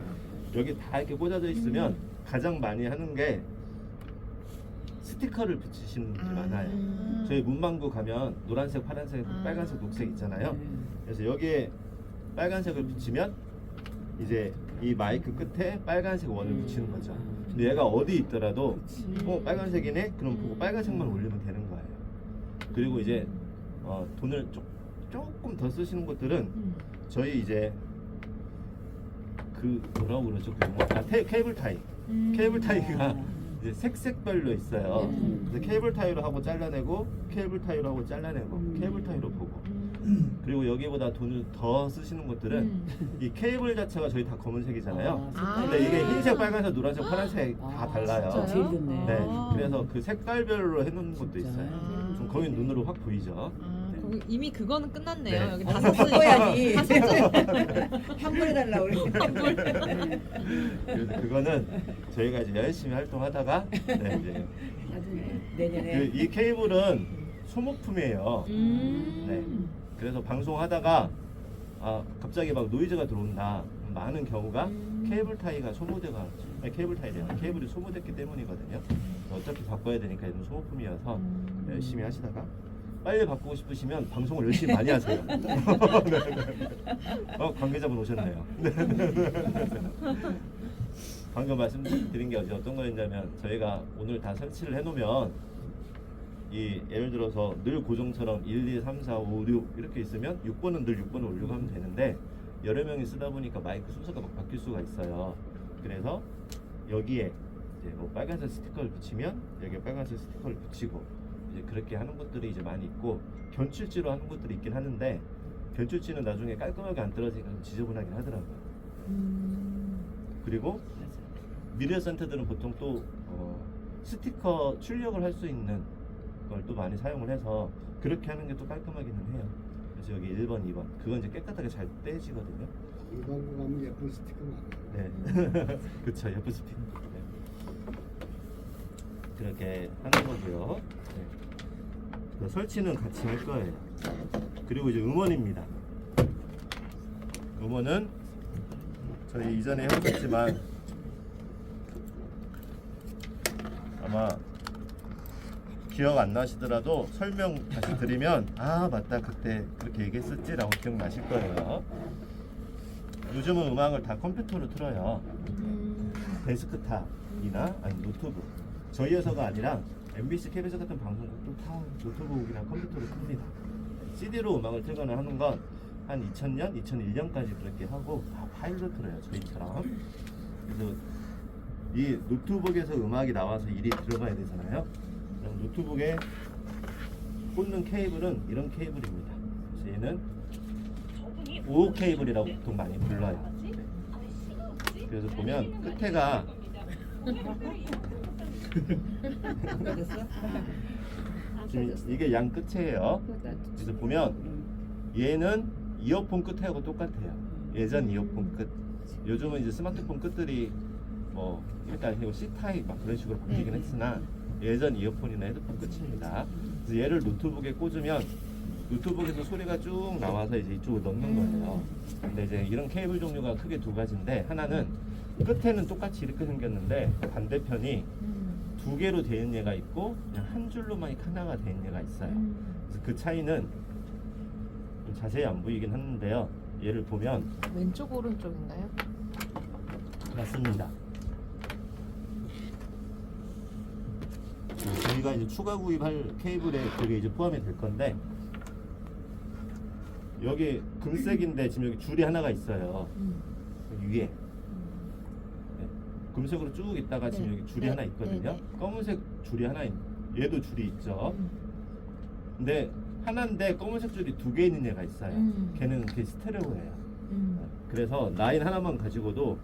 여기 다 이렇게 꽂아져 있으면 가장 많이 하는 게 스티커를 붙이시는 분들이 많아요. 저희 문방구 가면 노란색, 파란색, 빨간색, 녹색 있잖아요. 그래서 여기에 빨간색을 붙이면 이제 이 마이크 끝에 빨간색 원을 붙이는 거죠. 근데 얘가 어디 있더라도 빨간색이네? 그럼 보고 빨간색만 올리면 되는 거예요. 그리고 이제 돈을 조금 더 쓰시는 것들은 저희 이제 그 뭐라고 그러죠? 그 용어 케이블 타이. 케이블 타이가 이제 색별로 있어요. 그래서 케이블 타이로 하고 잘라내고 케이블 타이로 하고 잘라내고 케이블 타이로 보고 그리고 여기보다 돈을 더 쓰시는 것들은 이 케이블 자체가 저희 다 검은색이잖아요. 근데 이게 흰색, 빨간색, 노란색, 파란색 다 달라요. 제일 좋네. 네, 그래서 그 색깔별로 해놓는 것도 있어요. 좀 거기 눈으로 확 보이죠. 네. 이미 그거는 끝났네요. 네. 여기 다 바꿔야지. 샀으니까. 환불해달라고 그래. 그래서 그거는 저희가 이제 열심히 활동하다가 네, 이제 나중에 내년에. 이 케이블은 소모품이에요. 네. 그래서 방송하다가 갑자기 막 노이즈가 들어온다. 많은 경우가 케이블 타이가 소모돼가 아니, 케이블 타이래요. 케이블이 소모됐기 때문이거든요. 어차피 바꿔야 되니까 이건 소모품이어서 열심히 하시다가 빨리 바꾸고 싶으시면 방송을 열심히 많이 하세요. 네, 네. 관계자분 오셨네요. 네, 네, 네. 방금 말씀드린 게 어떤 거였냐면 저희가 오늘 다 설치를 해놓으면 이 예를 들어서 늘 고정처럼 1, 2, 3, 4, 5, 6 이렇게 있으면 6번은 늘 6번을 올리고 하면 되는데 여러 명이 쓰다 보니까 마이크 순서가 막 바뀔 수가 있어요. 그래서 여기에 이제 뭐 빨간색 스티커를 붙이면 여기에 빨간색 스티커를 붙이고 이제 그렇게 하는 것들이 이제 많이 있고 견출지로 하는 것들이 있긴 하는데 견출지는 나중에 깔끔하게 안 떨어지니까 좀 지저분하긴 하더라고요. 그리고 미디어 센터들은 보통 또 스티커 출력을 할 수 있는 걸 또 많이 사용을 해서 그렇게 하는 게 또 깔끔하기는 해요. 그래서 여기 1번, 2번 그건 이제 깨끗하게 잘 떼지거든요. 일반고 가면 예쁜 스티커 많아요. 네, 그쵸 예쁜 스피커. 네. 그렇게 하는 거고요. 네. 그 설치는 같이 할 거예요. 그리고 이제 음원입니다. 음원은 저희 이전에 해보셨지만 아마 기억 안 나시더라도 설명 다시 드리면 맞다 그때 그렇게 얘기했었지라고 기억나실 거예요. 요즘은 음악을 다 컴퓨터로 틀어요. 데스크탑이나 아니 노트북. 저희 회사가 아니라 MBC, KBS 같은 방송국도 다 노트북이나 컴퓨터로 틉니다. CD로 음악을 틀거나 하는 건 한 2000년, 2001년까지 그렇게 하고 다 파일로 틀어요. 저희처럼. 그래서 이 노트북에서 음악이 나와서 일이 들어가야 되잖아요. 그럼 노트북에 꽂는 케이블은 이런 케이블입니다. 그래서 얘는 5호 케이블이라고 보통 많이 불러요. 그래서 보면 끝에가 지금 이게 양 끝이에요. 그래서 보면 얘는 이어폰 끝하고 똑같아요. 예전 이어폰 끝. 요즘은 이제 스마트폰 끝들이 뭐 일단 C 타입 막 그런 식으로 바뀌긴 했으나 예전 이어폰이나 헤드폰 끝입니다. 그래서 얘를 노트북에 꽂으면 노트북에서 소리가 쭉 나와서 이제 이쪽으로 넣는 거예요. 근데 이제 이런 케이블 종류가 크게 두 가지인데 하나는 끝에는 똑같이 이렇게 생겼는데 반대편이 두 개로 되는 얘가 있고 그냥 한 줄로만 하나가 되는 얘가 있어요. 그래서 그 차이는 좀 자세히 안 보이긴 하는데요. 얘를 보면 왼쪽 오른쪽인가요? 맞습니다. 저희가 이제 추가 구입할 케이블에 그게 이제 포함이 될 건데 여기 금색인데 지금 여기 줄이 하나가 있어요. 위에 네. 금색으로 쭉 있다가 지금 여기 줄이 하나 있거든요. 검은색 줄이 하나 얘도 줄이 있죠. 근데 하나인데 검은색 줄이 두 개 있는 얘가 있어요. 걔는 그게 스테레오예요. 그래서 라인 하나만 가지고도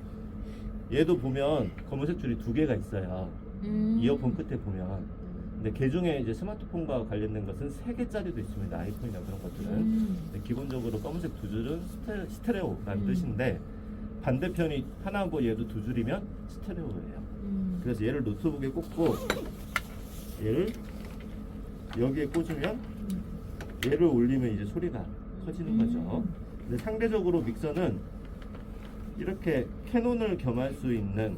얘도 보면 검은색 줄이 두 개가 있어요. 이어폰 끝에 보면. 근데 걔 중에 이제 스마트폰과 관련된 것은 3개짜리도 있습니다. 아이폰이나 그런 것들은. 근데 기본적으로 검은색 두 줄은 스테레오라는 뜻인데 반대편이 하나고 얘도 두 줄이면 스테레오예요. 그래서 얘를 노트북에 꽂고 얘를 여기에 꽂으면 얘를 올리면 이제 소리가 커지는 거죠. 근데 상대적으로 믹서는 이렇게 캐논을 겸할 수 있는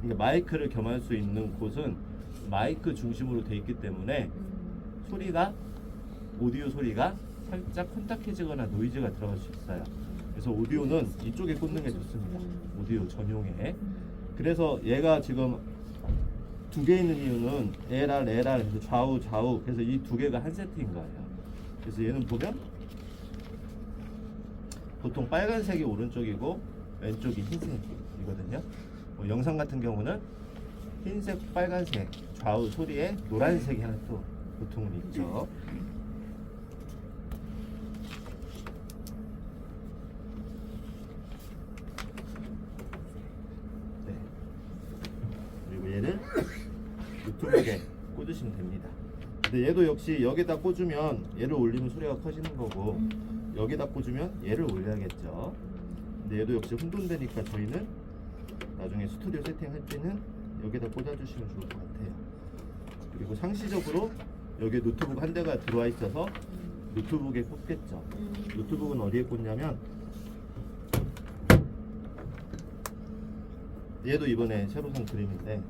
그러니까 마이크를 겸할 수 있는 곳은 마이크 중심으로 돼 있기 때문에 소리가 오디오 소리가 살짝 콘딱해지거나 노이즈가 들어갈 수 있어요. 그래서 오디오는 이쪽에 꽂는 게 좋습니다. 오디오 전용에. 그래서 얘가 지금 두 개 있는 이유는 LR, LR 해서 좌우, 좌우 그래서 이 두 개가 한 세트인 거예요. 그래서 얘는 보면 보통 빨간색이 오른쪽이고 왼쪽이 흰색이거든요. 뭐 영상 같은 경우는 흰색, 빨간색 좌우 소리에 노란색이 하나 또 보통은 있죠. 네. 그리고 얘를 노트북에 꽂으시면 됩니다. 근데 얘도 역시 여기다 꽂으면 얘를 올리면 소리가 커지는 거고 여기다 꽂으면 얘를 올려야겠죠. 근데 얘도 역시 혼돈되니까 저희는 나중에 스튜디오 세팅할 때는 여기다 꽂아주시면 좋을 것 같아요. 그리고 상시적으로 여기 노트북 한 대가 들어와 있어서 노트북에 꽂겠죠. 노트북은 어디에 꽂냐면 얘도 이번에 새로 산 그림인데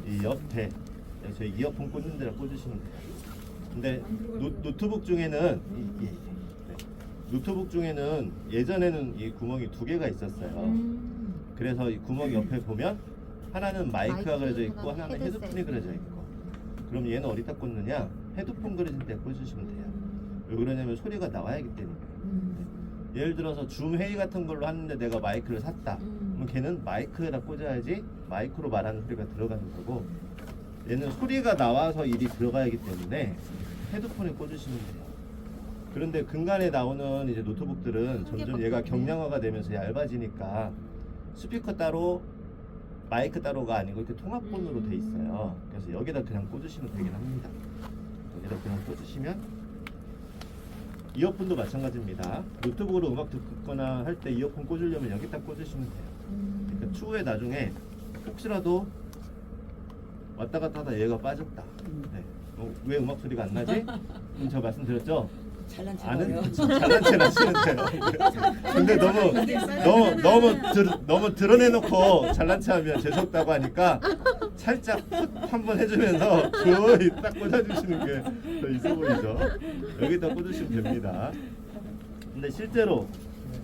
이 옆에 저희 이어폰 꽂는 데다 꽂으시면 돼요. 근데 노트북 중에는 노트북 중에는 예전에는 이 구멍이 2개가 있었어요. 그래서 이 구멍 옆에 보면 하나는 마이크가 그려져 있고 하나는 헤드폰이 그려져 있고. 그럼 얘는 어디다 꽂느냐? 헤드폰 그려진 데 꽂으시면 돼요. 왜 그러냐면 소리가 나와야 하기 때문에. 예를 들어서 줌 회의 같은 걸로 하는데 내가 마이크를 샀다. 그럼 걔는 마이크에다 꽂아야지 마이크로 말하는 소리가 들어가는 거고, 얘는 소리가 나와서 일이 들어가야하기 때문에 헤드폰에 꽂으시면 돼요. 그런데 근간에 나오는 이제 노트북들은 점점 얘가 경량화가 되면서 얇아지니까 스피커 따로 마이크 따로가 아니고 이렇게 통합본으로 돼 있어요. 그래서 여기다 그냥 꽂으시면 되긴 합니다. 여기다 그냥 꽂으시면, 이어폰도 마찬가지입니다. 노트북으로 음악 듣거나 할 때 이어폰 꽂으려면 여기다 꽂으시면 돼요. 그러니까 추후에 나중에 혹시라도 왔다 갔다 하다 얘가 빠졌다. 네. 왜 음악 소리가 안 나지? 그럼 제가 말씀드렸죠? 잘난 아는 척해요. 잘난 체 하시면 돼요. 근데 너무 드러내놓고 잘난 체하면 재수없다고 하니까 살짝 툭 한번 해주면서 거의 딱 꽂아주시는 게 더 있어 보이죠. 여기다 꽂으시면 됩니다. 근데 실제로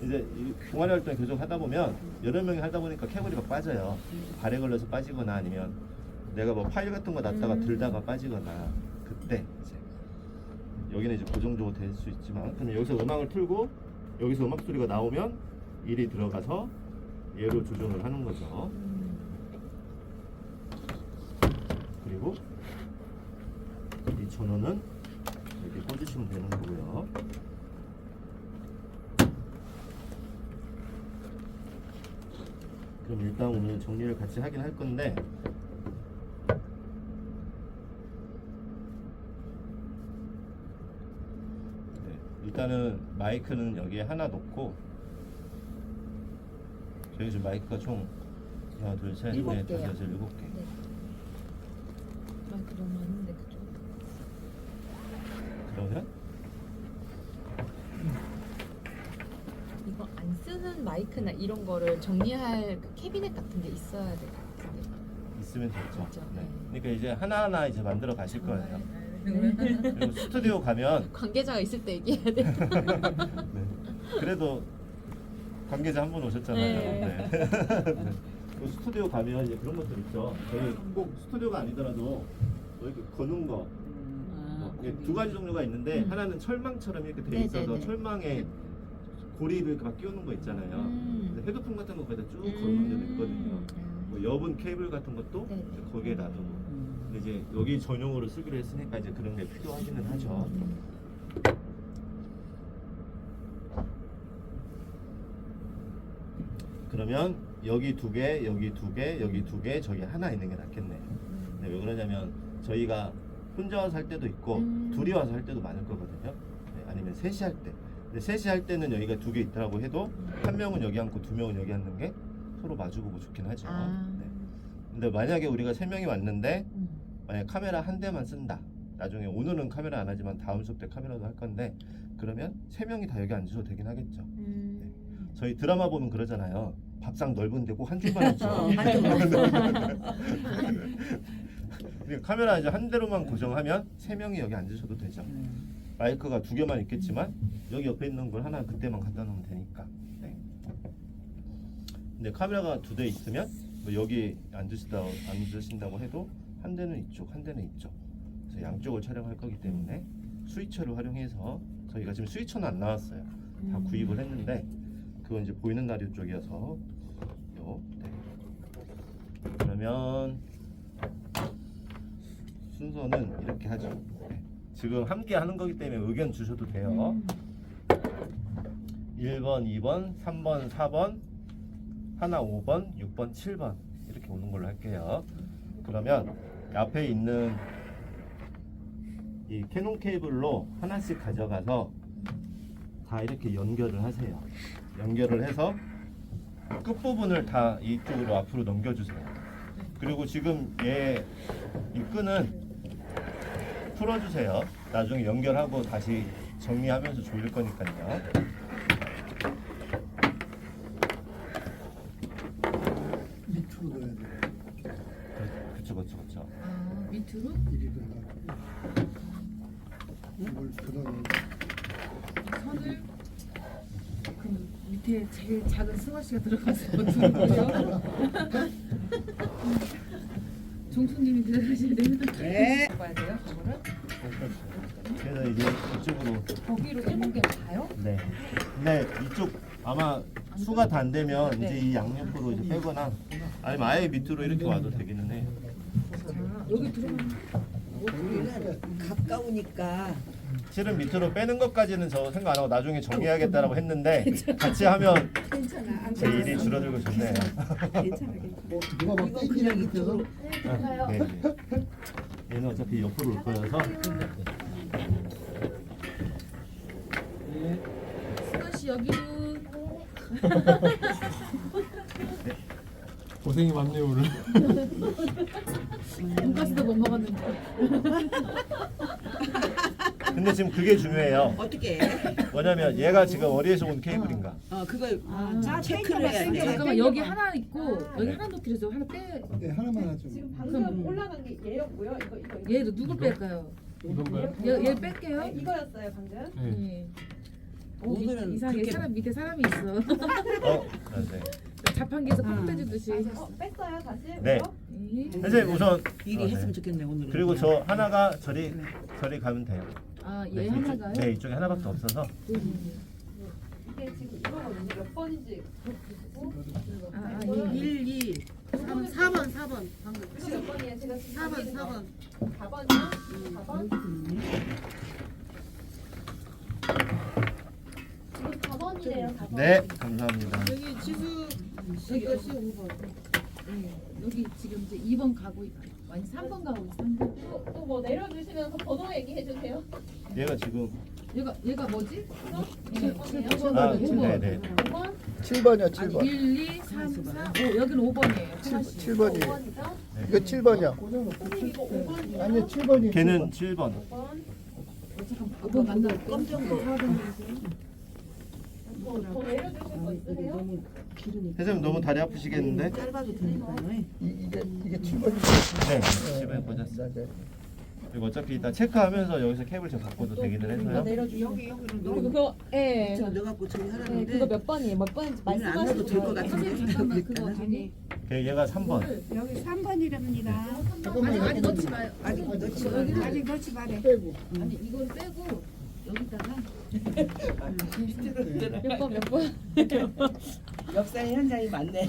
이제 이 동아리 활동 계속 하다 보면 여러 명이 하다 보니까 케이블이 막 빠져요. 발에 걸려서 빠지거나 아니면 내가 뭐 파일 같은 거 놨다가 들다가 빠지거나, 그때 이제 여기는 이제 고정적으로 될 수 있지만, 그럼 여기서 음악을 틀고 여기서 음악 소리가 나오면 일이 들어가서 얘로 조정을 하는 거죠. 그리고 이 전원은 이렇게 꽂으시면 되는 거고요. 그럼 일단 오늘 정리를 같이 하긴 할 건데, 일단은 마이크는 여기에 하나 놓고, 저희 지금 마이크가 총 하나, 둘, 셋, 넷, 다섯, 여섯, 7개. 마이크 너무 많은데 그쪽. 그러면 이거 안 쓰는 마이크나 이런 거를 정리할 그 캐비넷 같은 게 있어야 될 것 같은데. 있으면 좋죠. 그렇죠. 네. 네. 그러니까 이제 하나하나 이제 만들어 가실 거예요. 그리고 스튜디오 가면 관계자가 있을 때 얘기해야 돼. 네. 그래도 관계자 한 분 오셨잖아요. 네. 네. 그 스튜디오 가면 이제 그런 것들 있죠. 저희 꼭 스튜디오가 아니더라도 뭐 이렇게 거는 거, 이게 두 가지 종류가 있는데, 하나는 철망처럼 이렇게 돼 있어서 네네네. 철망에 고리를 이렇게 막 끼우는 거 있잖아요. 근데 헤드폰 같은 거 거기다 쭉 걸어놓는 데도 있거든요. 뭐 여분 케이블 같은 것도 네네. 이제 거기에 놔두고. 근데 이제 여기 전용으로 쓰기로 했으니까 이제 그런 게 필요하기는 하죠. 그러면 여기 2개, 여기 2개, 여기 2개, 저기 하나 있는 게 낫겠네요. 네, 왜 그러냐면 저희가 혼자 와서 할 때도 있고 둘이 와서 할 때도 많을 거거든요. 네, 아니면 셋이 할 때. 근데 셋이 할 때는 여기가 2개 있더라고 해도 한 명은 여기 앉고 2명은 여기 앉는 게 서로 마주보고 좋긴 하죠. 네. 근데 만약에 우리가 3명이 왔는데 만약 카메라 한 대만 쓴다. 나중에 오늘은 카메라 안 하지만 다음 수업 때 카메라도 할 건데, 그러면 3명이 다 여기 앉으셔도 되긴 하겠죠. 네. 저희 드라마 보면 그러잖아요. 밥상 넓은데 꼭 한 줄만 앉죠. 그러니까 카메라 이제 한 대로만 고정하면 3명이 여기 앉으셔도 되죠. 마이크가 2개만 있겠지만 여기 옆에 있는 걸 하나 그때만 갖다 놓으면 되니까. 네. 근데 카메라가 2대 있으면 뭐 여기 앉으신다고 해도 한 대는 이쪽, 한 대는 이쪽. 그래서 양쪽을 촬영할 거기 때문에 스위처를 활용해서, 저희가 지금 스위처는 안 나왔어요. 다 구입을 했는데 그건 이제 보이는 라디오 쪽이어서 네. 그러면 순서는 이렇게 하죠. 네. 지금 함께 하는 거기 때문에 의견 주셔도 돼요. 1번, 2번, 3번, 4번, 하나 5번, 6번, 7번 이렇게 오는 걸로 할게요. 그러면 앞에 있는 이 캐논 케이블로 하나씩 가져가서 다 이렇게 연결을 하세요. 연결을 해서 끝부분을 다 이쪽으로 앞으로 넘겨주세요. 그리고 지금 이 끈은 풀어주세요. 나중에 연결하고 다시 정리하면서 조일 거니까요. 밑으로 넣어야 돼. 그쵸. 아 밑으로? 이리다가 이걸 들어서 선을 그 밑에 제일 작은 승화 씨가 들어가서 들어가요. 종수님이 들어가셔야 되는. 네. 봐야 돼요, 저거를. 그래서 이제 이쪽으로 거기로 일목에 가요? 네. 근데 이쪽 아마 수가 다 안 되면 이제 이 양옆으로 이제 빼거나 아니면 아예 밑으로 이렇게 와도 되기는 해요. 자, 여기 들어가면 우리는 가까우니까 실은 밑으로 빼는 것까지는 저 생각 안 하고 나중에 정리하겠다라고 했는데 같이 하면 괜찮아. 제 일이 줄어들고 좋네요. 괜찮아. 누가 막 이거 그냥 땡기는 이쪽으로. 네. 얘는 어차피 옆으로 올 거여서 승화 씨 여기로. 고생이 많네요 오늘. 돈가스도 못 먹었는데. 근데 지금 그게 중요해요. 어떻게 해? 뭐냐면 얘가 지금 어디에서 온 케이블인가. 그걸 체크를 해야 돼. 잠깐만 여기 하나 있고 여기 네. 하나 넣기로 해서 하나 빼. 네, 하나만 하죠. 지금 방금 올라간 게 얘였고요. 이거 얘를 누구 뺄까요? 이건가요? 얘 뺄게요. 네, 이거였어요 방금. 네. 네. 오늘은 이상해. 그렇게- 사람 밑에 사람이 있어. 네. 자판기에서 콩 빼주듯이. 뺐어요 다시. 네. 이거? 네. 선생님 우선 미리 했으면 좋겠네 오늘은. 그리고 저 하나가 저리 가면 돼요. 아, 네, 얘 하나가요? 네, 이쪽에 하나밖에 없어서 이게 지금 이거거든요. 몇 번인지. 아, 얘 1, 2, 3, 4번, 4번. 방금. 이거 몇 번이에요? 제가 지금 4번, 4번. 4번이요? 4번? 지금 4번이래요. 4번. 네, 감사합니다. 여기 지수 이것이 5번. 네. 여기 지금 이제 2번 가고 있고 아니 3번 가고 있어. 3번. 또 뭐 내려주시면서 번호 얘기해 주세요. 얘가 지금 얘가 뭐지? 몇 번이에요? 5번. 아, 5번. 네, 네. 5번? 7번이요, 아니 7번. 1, 2, 3, 4, 5. 여기는 5번이에요. 7번이에요. 5번이죠? 이거 7번이요. 선생님 이거 5번이요? 아니요, 7번이요. 걔는 7번. 5번? 5번 만나. 깜짝 놀라. 더 내려주실 거 있으세요? 너무 기르니까. 선생님 너무 다리 아프시겠는데? 짧아도 되니까요. 이게 7번이요. 네, 집에 꽂았어요. 그리고 어차피 이따 체크하면서 여기서 케이블 좀 바꿔도 되기는 해서요. 여기로 그거 예. 저 넣어갖고 저기 네, 하라는데 그거 몇 번이에요? 몇 번인지 우리는 안 넣어도 될 것 말씀하시면 같은데. 선생님 잠깐만 그거 저기 얘가 3번. 여기 3번이랍니다. 아직 넣지 마요. 아직 넣지 마. 여기는 아직 넣지 말해. 빼고. 아니 이건 빼고 여기다가 몇 번? 역사의 현장이 많네.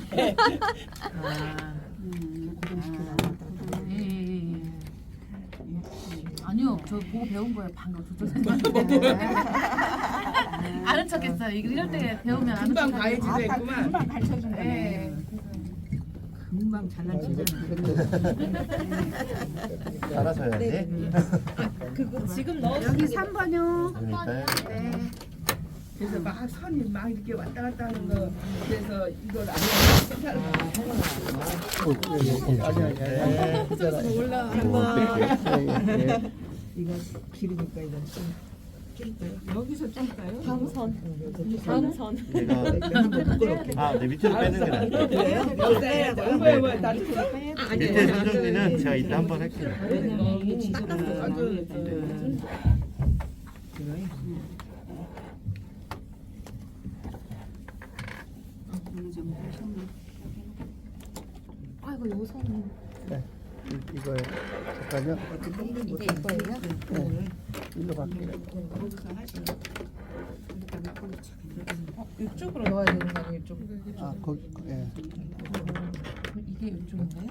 아니요 저 보고 배운 거예요 방금 조조사님. 아는 척했어요. 이럴 때 배우면 아는 금방 척. 가해지도 했구만. 금방 가르쳐준다. 네. 금방 잘라지잖아. 잘하셔야지. 그거 지금 넣어 여기 3번요. 그러니까요. 그래서 막 선이 막 이렇게 왔다 갔다 하는 거 그래서 이걸 안 네. 올라. 이거 기르니까 이건 좀 여기서 짤까요? 다음 선. 얘가 네, 밑으로 빼는 게 나아요. 그래요? 역사해야죠. 뭐야 다 줬어? 밑에 선정리는 제가 이따 한번 할게요. 이게 지수가 아주 어느 정도 하셨나? 아이고 요 선은 이거요. 잠깐요. 이게 이거예요? 일로 갈게요. 거기서 하시면 여기다가 꽂혀. 이쪽으로 넣어야 되는 거 아니에요? 이쪽. 아, 거기, 예. 이게 이쪽인가요?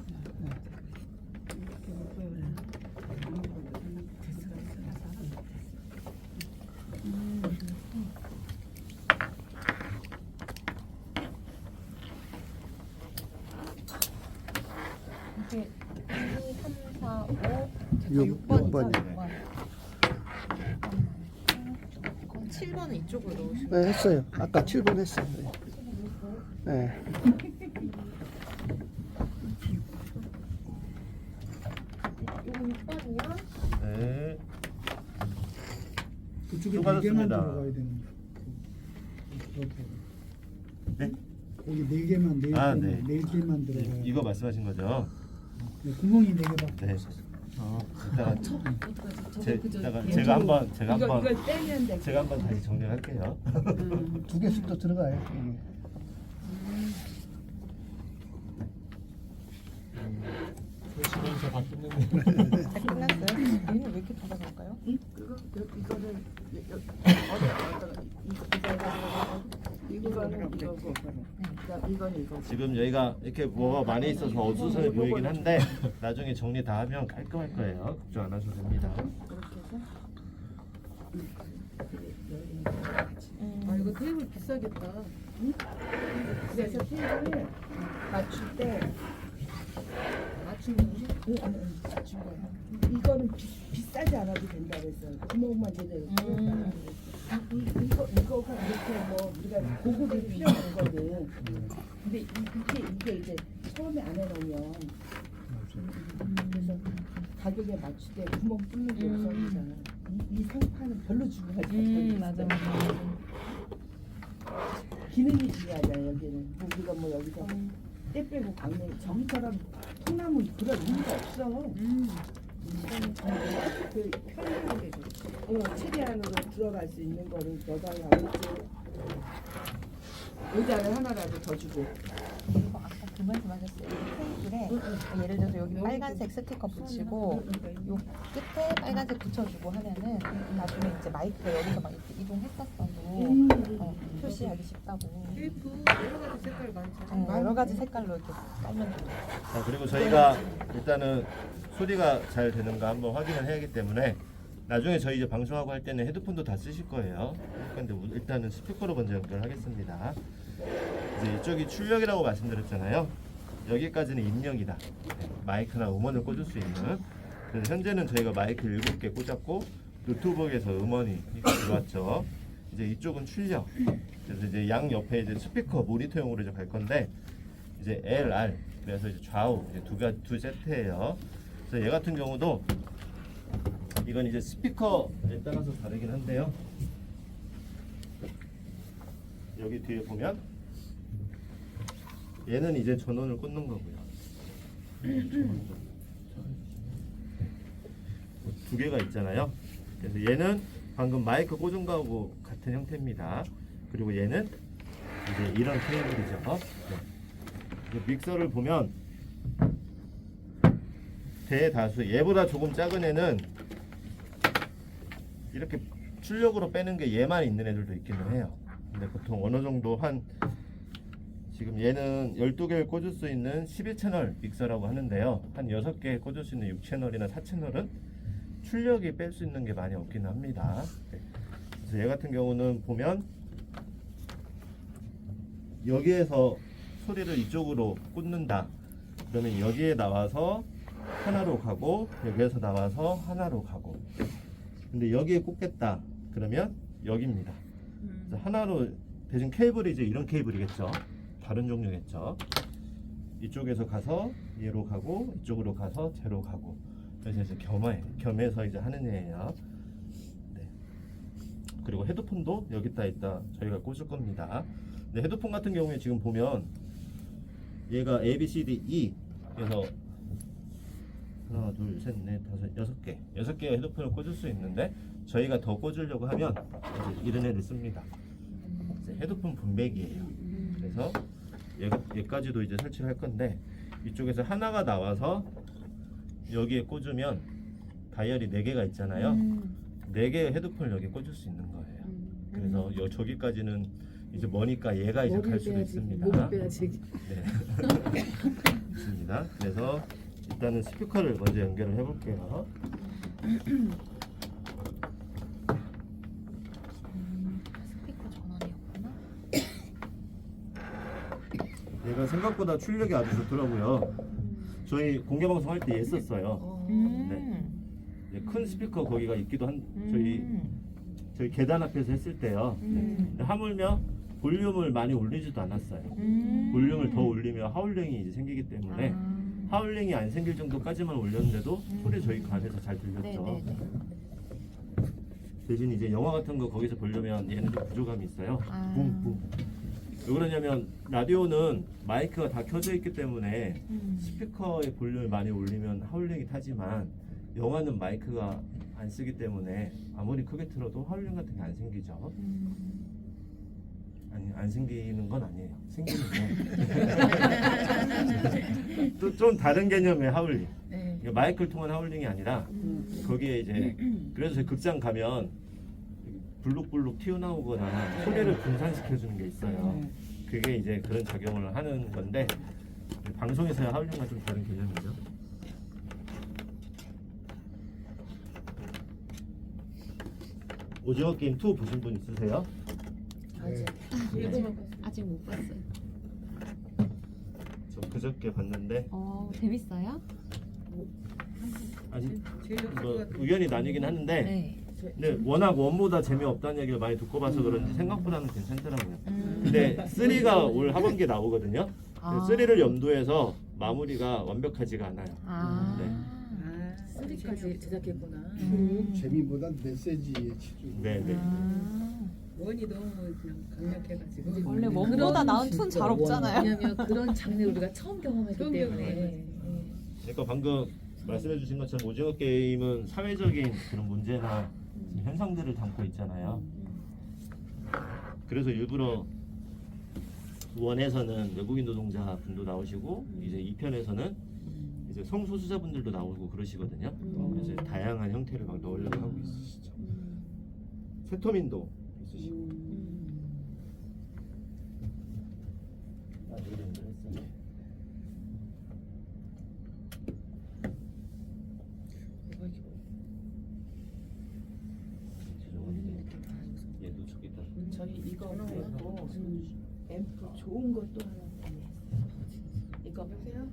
이게 1, 2, 3, 4, 6번이요. 7번은 이쪽으로 넣으시면 네, 했어요. 아까 7번 했어요. 네. 이거 6번이요? 네. 그쪽에 수고하셨습니다. 4개만 들어가야 되는 네? 거기 4개만 4개만 아, 네. 4개만 들어가야 돼. 이거 말씀하신 거죠? 네, 구멍이 4개밖에 네. 없어. 이따가 제가 한번 이걸 빼면 돼. 제가 한번 다시 정리할게요. 2개씩 또 들어가요. 이게. 시간차 다 끝냈네. 다 끝났어요? 얘는 왜 이렇게 돌아갈까요? 이거는 이거고. 이거는 이거고. 지금 여기가 이렇게 뭐가 많이 있어서 어수선해 보이긴 한데 나중에 정리 다 하면 깔끔할 거예요. 걱정 안 하셔도 됩니다. 아 이거 테이블 비싸겠다. 그래서 테이블을 맞출 때 맞춘 거지? 맞춘 거야. 이거는 비싸지 않아도 된다 그랬어. 구멍만 제대로. 이거가 이렇게 뭐 우리가 고급이 필요한 거거든. 근데 이게 이제 처음에 안 해놓으면 그래서 가격에 맞출 때 구멍 뚫는 게 없어지잖아. 이 상판은 별로 중요하지. 맞아. 기능이 중요하잖아 여기는. 우리가 뭐 여기서 때 빼고 강릉 저기처럼 통나무 그런 의미가 없어. 그 편리하게 최대한으로 들어갈 수 있는 거를 넣어달라고 의자를 하나라도 더 주고. 그리고 아까 그 말씀하셨어요. 테이블에 예를 들어서 여기 빨간색 스티커 붙이고 요 끝에 빨간색 붙여주고 하면은 나중에 이제 마이크가 여기서 막 이렇게 이동했었어도 표시하기 쉽다고. 테이프 여러 가지 색깔 많잖아. 여러 가지 색깔로 이렇게 깔면 돼요. 자, 그리고 저희가 일단은 소리가 잘 되는가 한번 확인을 해야 하기 때문에 나중에 저희 이제 방송하고 할 때는 헤드폰도 다 쓰실 거예요. 근데 일단은 스피커로 먼저 연결하겠습니다. 이제 이쪽이 출력이라고 말씀드렸잖아요. 여기까지는 입력이다. 네, 마이크나 음원을 꽂을 수 있는. 그래서 현재는 저희가 마이크 7개 꽂았고 노트북에서 음원이 들어왔죠. 이제 이쪽은 출력. 그래서 이제 양 옆에 이제 스피커 모니터용으로 이제 갈 건데 이제 LR 그래서 이제 좌우 이제 두 세트예요. 그래서 얘 같은 경우도 이건 이제 스피커에 따라서 다르긴 한데요. 여기 뒤에 보면 얘는 이제 전원을 꽂는 거고요. 두 개가 있잖아요. 그래서 얘는 방금 마이크 꽂은 거하고 같은 형태입니다. 그리고 얘는 이제 이런 케이블이죠. 네. 믹서를 보면 대다수 얘보다 조금 작은 애는 이렇게 출력으로 빼는 게 얘만 있는 애들도 있기는 해요. 근데 보통 어느 정도 한 지금 얘는 12개를 꽂을 수 있는 11채널 믹서라고 하는데요. 한 6개 꽂을 수 있는 6채널이나 4채널은 출력이 뺄 수 있는 게 많이 없긴 합니다. 네. 그래서 얘 같은 경우는 보면 여기에서 소리를 이쪽으로 꽂는다. 그러면 여기에 나와서 하나로 가고 여기에서 나와서 하나로 가고. 근데 여기에 꽂겠다. 그러면 여기입니다. 그래서 하나로 대신 케이블이 이제 이런 케이블이겠죠. 다른 종류겠죠. 이쪽에서 가서 얘로 가고 이쪽으로 가서 쟤로 가고. 그래서 이제 겸해서 이제 하는 애예요. 네. 그리고 헤드폰도 여기다 있다 저희가 꽂을 겁니다. 근데 헤드폰 같은 경우에 지금 보면 얘가 A, B, C, D, E 그래서 하나, 둘, 셋, 넷, 다섯, 6개 6개의 헤드폰을 꽂을 수 있는데 저희가 더 꽂으려고 하면 이제 이런 애를 씁니다. 이제 헤드폰 분배기예요. 그래서 얘까지도 이제 설치를 할 건데 이쪽에서 하나가 나와서 여기에 꽂으면 다이얼이 4개가 있잖아요. 4개의 헤드폰을 여기에 꽂을 수 있는 거예요. 그래서 저기까지는 이제 머니까 얘가 이제 갈 수도 있습니다. 목을 빼야지. 네. 있습니다. 그래서 일단은 스피커를 먼저 연결을 해볼게요. 스피커 전원이었구나. 얘가 생각보다 출력이 아주 좋더라고요. 저희 공개 방송 할 때 얘 썼어요. 네. 큰 스피커 거기가 있기도 한 저희 계단 앞에서 했을 때요. 근데 하물며 볼륨을 많이 올리지도 않았어요. 볼륨을 더 올리면 하울링이 이제 생기기 때문에 하울링이 안 생길 정도까지만 올렸는데도 소리 저희 안에서 잘 들렸죠. 네네네. 대신 이제 영화 같은 거 거기서 보려면 얘는 좀 부족함이 있어요. 아. 붐붐. 왜 그러냐면 라디오는 마이크가 다 켜져 있기 때문에 스피커의 볼륨을 많이 올리면 하울링이 타지만 영화는 마이크가 안 쓰기 때문에 아무리 크게 틀어도 하울링 같은 게 안 생기죠. 아니 안 생기는 건 아니에요. 생기는데 또 좀 다른 개념의 하울링. 네. 그러니까 마이크를 통한 하울링이 아니라 거기에 이제 그래서 저희 극장 가면 블룩블룩 튀어나오거나 소리를 분산시켜 주는 게 있어요. 그게 이제 그런 작용을 하는 건데 방송에서의 하울링과 좀 다른 개념이죠. 오징어 게임 2 보신 분 있으세요? 아직 못 봤어요. 저 그저께 봤는데 재밌어요? 아직 뭐 의견이 나뉘긴 하는데 네. 근데 워낙 원보다 재미없다는 얘기를 많이 듣고 봐서 그런지 생각보다는 괜찮더라고요. 근데 3가 올 하반기에 나오거든요. 3를 염두해서 마무리가 완벽하지가 않아요. 네. 3까지 제작했구나. 재미보단 메시지에 치주. 네. 원이 너무 그냥 강력해가지고. 원래 원보다 나은 툰 잘 없잖아요. 왜냐면 그런 장르를 우리가 처음 경험했기 때문에. 그러니까 방금 말씀해주신 것처럼 오징어 게임은 사회적인 그런 문제나 현상들을 담고 있잖아요. 그래서 일부러 원에서는 외국인 노동자 분도 나오시고 이제 2편에서는 이제 성소수자분들도 나오고 그러시거든요. 그래서 다양한 형태를 막 넣으려고 하고 있으시죠. 세토민도 있으시고. 얘도 저기다. 저희 이거 말고 앰프 좋은 것도 하나 구매했어요. 이거 보세요.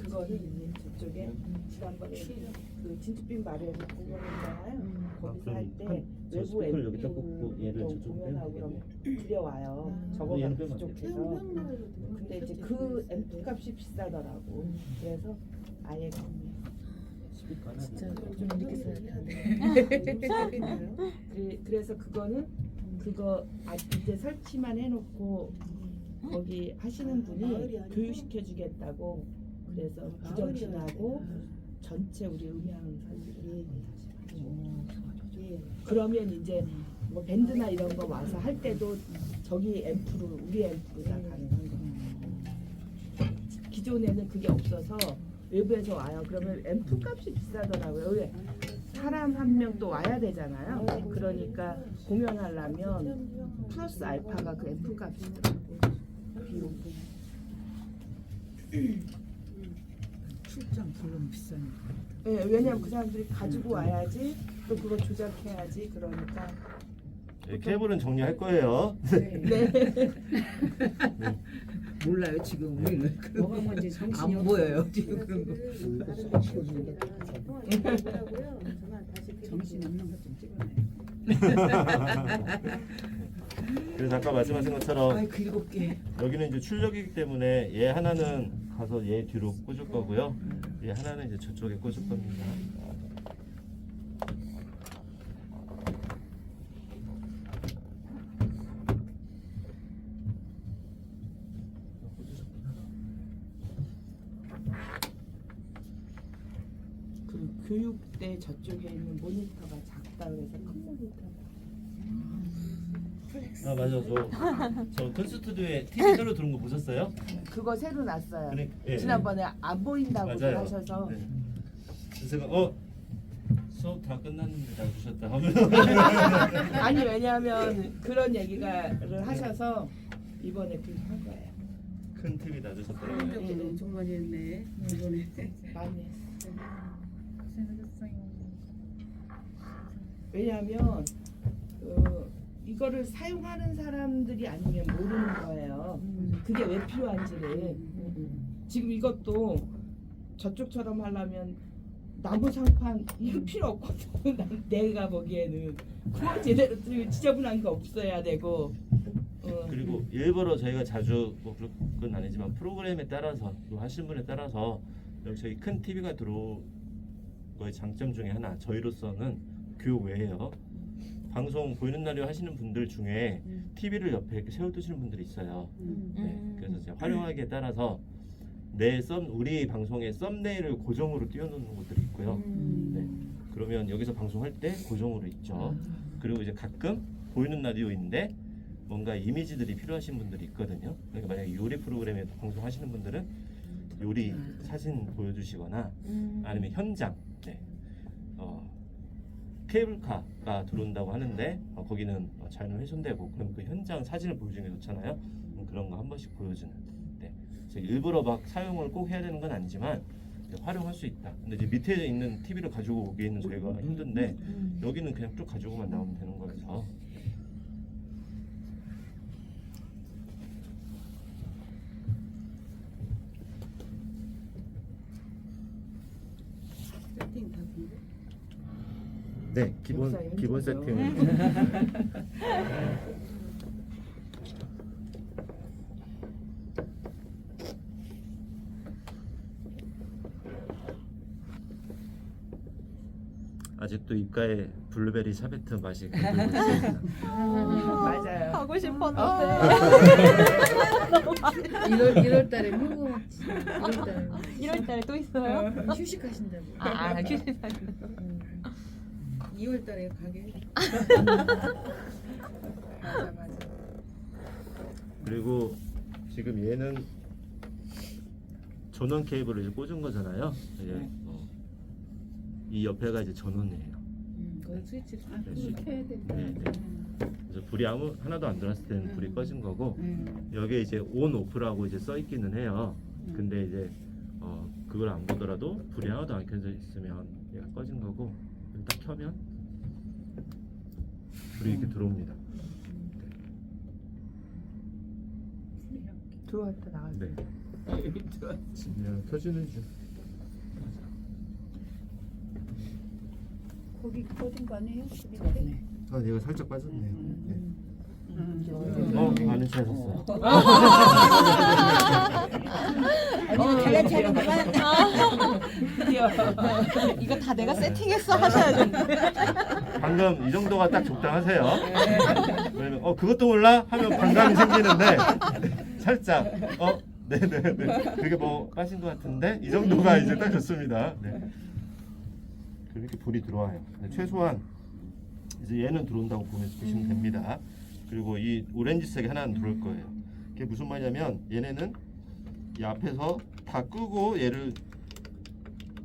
그거는 저쪽에 지난번에 그 진주빛 마루에서 공연했잖아요. 거기서 할 때 저 외부 스피커를 여기다 꽂고 얘를 앰프도 저쪽으로 공연하고 빼면 그러면 들려와요. 저거가 얘는 빼면 안 돼요? 부족해서. 근데 이제 그 앰프 값이 비싸더라고. 그래서 아예 구매했어요. 스피커 하나 진짜 좀 이렇게 써야 돼. 그래서 그거는 그거 이제 설치만 해놓고 거기 하시는 분이 교육시켜주겠다고 그래서 부정신하고 전체 우리 음향 설비를 다시 예. 그러면 이제 뭐 밴드나 이런 거 와서 할 때도 저기 앰프로 우리 앰프로 다 가능한 거예요. 기존에는 그게 없어서 외부에서 와요. 그러면 앰프 값이 비싸더라고요. 왜? 사람 한 명 또 와야 되잖아요. 그러니까 공연하려면 플러스 알파가 그 앰프 값이더라고요. 비용. 출장 그런 비싸니까. 네, 왜냐면 그 사람들이 가지고 와야지 또 그거 조작해야지 그러니까. 네, 케이블은 정리할 거예요. 네. 몰라요 지금 우리는 뭐가 뭔지 정신이 안 보여요 지금 그런 거. 정신 없는 것 좀 찍어내. 그래서 아까 말씀하신 것처럼 아이 그 7개. 여기는 이제 출력이기 때문에 얘 하나는 가서 얘 뒤로 꽂을 거고요. 얘 하나는 이제 저쪽에 꽂을 겁니다. 그 교육대 저쪽에 있는 모니터가 작다 그래서 큰 모니터. 아 맞아 저 콘스튜디오에 TV 새로 들어온 거 보셨어요? 그거 새로 났어요. 그래, 예, 지난번에 안 보인다고 맞아요. 하셔서 네. 그래서 제가 수업 다 끝났는데 잘 주셨다 하면 아니 왜냐하면 그런 얘기를 하셔서 이번에 그한 거예요. 큰 TV 놔주셨더라고요. 예. 엄청 많이 했네 이번에. 많이 했어요. 고생하셨어요. 왜냐하면 이거를 사용하는 사람들이 아니면 모르는 거예요. 그게 왜 필요한지를. 지금 이것도 저쪽처럼 하려면 나무 상판 필요 없거든. 난 내가 보기에는 그거 제대로 지저분한 거 없어야 되고. 그리고 일부러 저희가 자주 뭐 그건 아니지만 프로그램에 따라서 또 하시는 분에 따라서 여기 저희 큰 TV가 들어온 거의 장점 중에 하나 저희로서는 교외예요. 방송 보이는 라디오 하시는 분들 중에 TV를 옆에 이렇게 세워두시는 분들이 있어요. 네, 그래서 이제 활용하기에 따라서 우리 방송의 썸네일을 고정으로 띄워놓는 곳들이 있고요. 네, 그러면 여기서 방송할 때 고정으로 있죠. 그리고 이제 가끔 보이는 라디오인데 뭔가 이미지들이 필요하신 분들이 있거든요. 그러니까 만약에 요리 프로그램에 방송하시는 분들은 요리 사진 보여주시거나 아니면 현장, 네. 케이블카가 들어온다고 하는데 거기는 자연은 훼손되고 그럼 그 현장 사진을 보여주는 게 좋잖아요. 그런 거 한 번씩 보여주는. 네. 그래서 일부러 막 사용을 꼭 해야 되는 건 아니지만 활용할 수 있다. 근데 이제 밑에 있는 TV를 가지고 오기에는 저희가 힘든데 여기는 그냥 쭉 가지고만 나오면 되는 거여서. 세팅 다 된대. 네, 기본 역사 세팅. 아직도 입가에 블루베리 샤베트 맛이 감돌고 있습니다. 맞아요. 하고 싶었는데 1월달에 무궁화치 1월달에 1월달에 또 있어요? 휴식하신다고. 휴식. 2월달에 가게. 맞아. 그리고 지금 얘는 전원 케이블을 이제 꽂은 거잖아요. 이제 이 옆에가 이제 전원이에요. 거기 스위치를 네, 켜야 돼. 네. 그래서 불이 하나도 안 들어왔을 때는 불이 꺼진 거고 여기에 이제 온 오프라고 이제 써 있기는 해요. 근데 이제 그걸 안 보더라도 불이 하나도 안 켜져 있으면 얘가 꺼진 거고 딱 켜면 불이 이렇게 들어옵니다. 들어왔다 나왔다. 네. 그냥 켜지는 중. 거기 꺼진 거 아니에요? 얘가 살짝 빠졌네요. 네. 많은 차셨어요. 잘난 차리구만. 이거 다 내가 세팅했어 하셔야죠. 방금 이 정도가 딱 적당하세요. 왜냐면 그것도 몰라 하면 반감이 생기는데 살짝 네네네 그게 뭐 빠진 것 같은데 이 정도가 이제 딱 좋습니다. 네. 이렇게 불이 들어와요. 최소한 이제 얘는 들어온다고 보시면 됩니다. 그리고 이 오렌지색이 하나는 들어올 거예요. 그게 무슨 말이냐면 얘네는 이 앞에서 다 끄고 얘를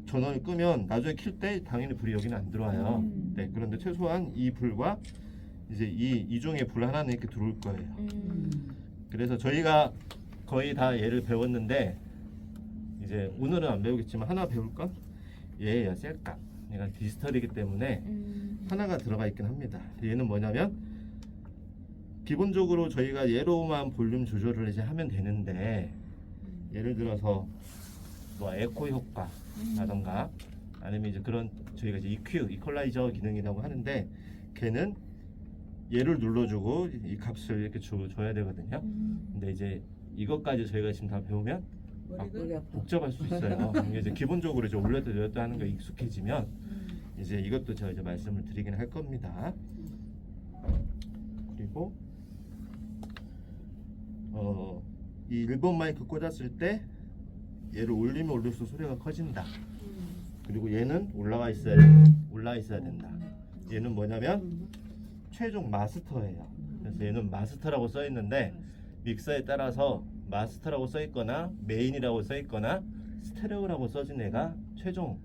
전원을 끄면 나중에 킬 때 당연히 불이 여기는 안 들어와요. 네, 그런데 최소한 이 불과 이제 이 중에 불 하나는 이렇게 들어올 거예요. 그래서 저희가 거의 다 얘를 배웠는데 이제 오늘은 안 배우겠지만 하나 배울까? 얘야 셀카. 얘가 디지털이기 때문에 하나가 들어가 있긴 합니다. 얘는 뭐냐면 기본적으로 저희가 얘로만 볼륨 조절을 이제 하면 되는데 예를 들어서 뭐 에코 효과라던가 아니면 이제 그런 저희가 이제 EQ, 이퀄라이저 기능이라고 하는데 걔는 얘를 눌러주고 이 값을 이렇게 줘야 되거든요. 근데 이제 이것까지 저희가 지금 다 배우면 복잡할 수 있어요. 이제 기본적으로 이제 올렸다 내렸다 하는 거 익숙해지면 이제 이것도 제가 이제 말씀을 드리긴 할 겁니다. 그리고 이 1번 마이크 꽂았을 때 얘를 올리면 올릴수록 소리가 커진다. 그리고 얘는 올라가 있어야 된다. 얘는 뭐냐면 최종 마스터예요. 그래서 얘는 마스터라고 써 있는데 믹서에 따라서 마스터라고 써 있거나 메인이라고 써 있거나 스테레오라고 써진 애가 최종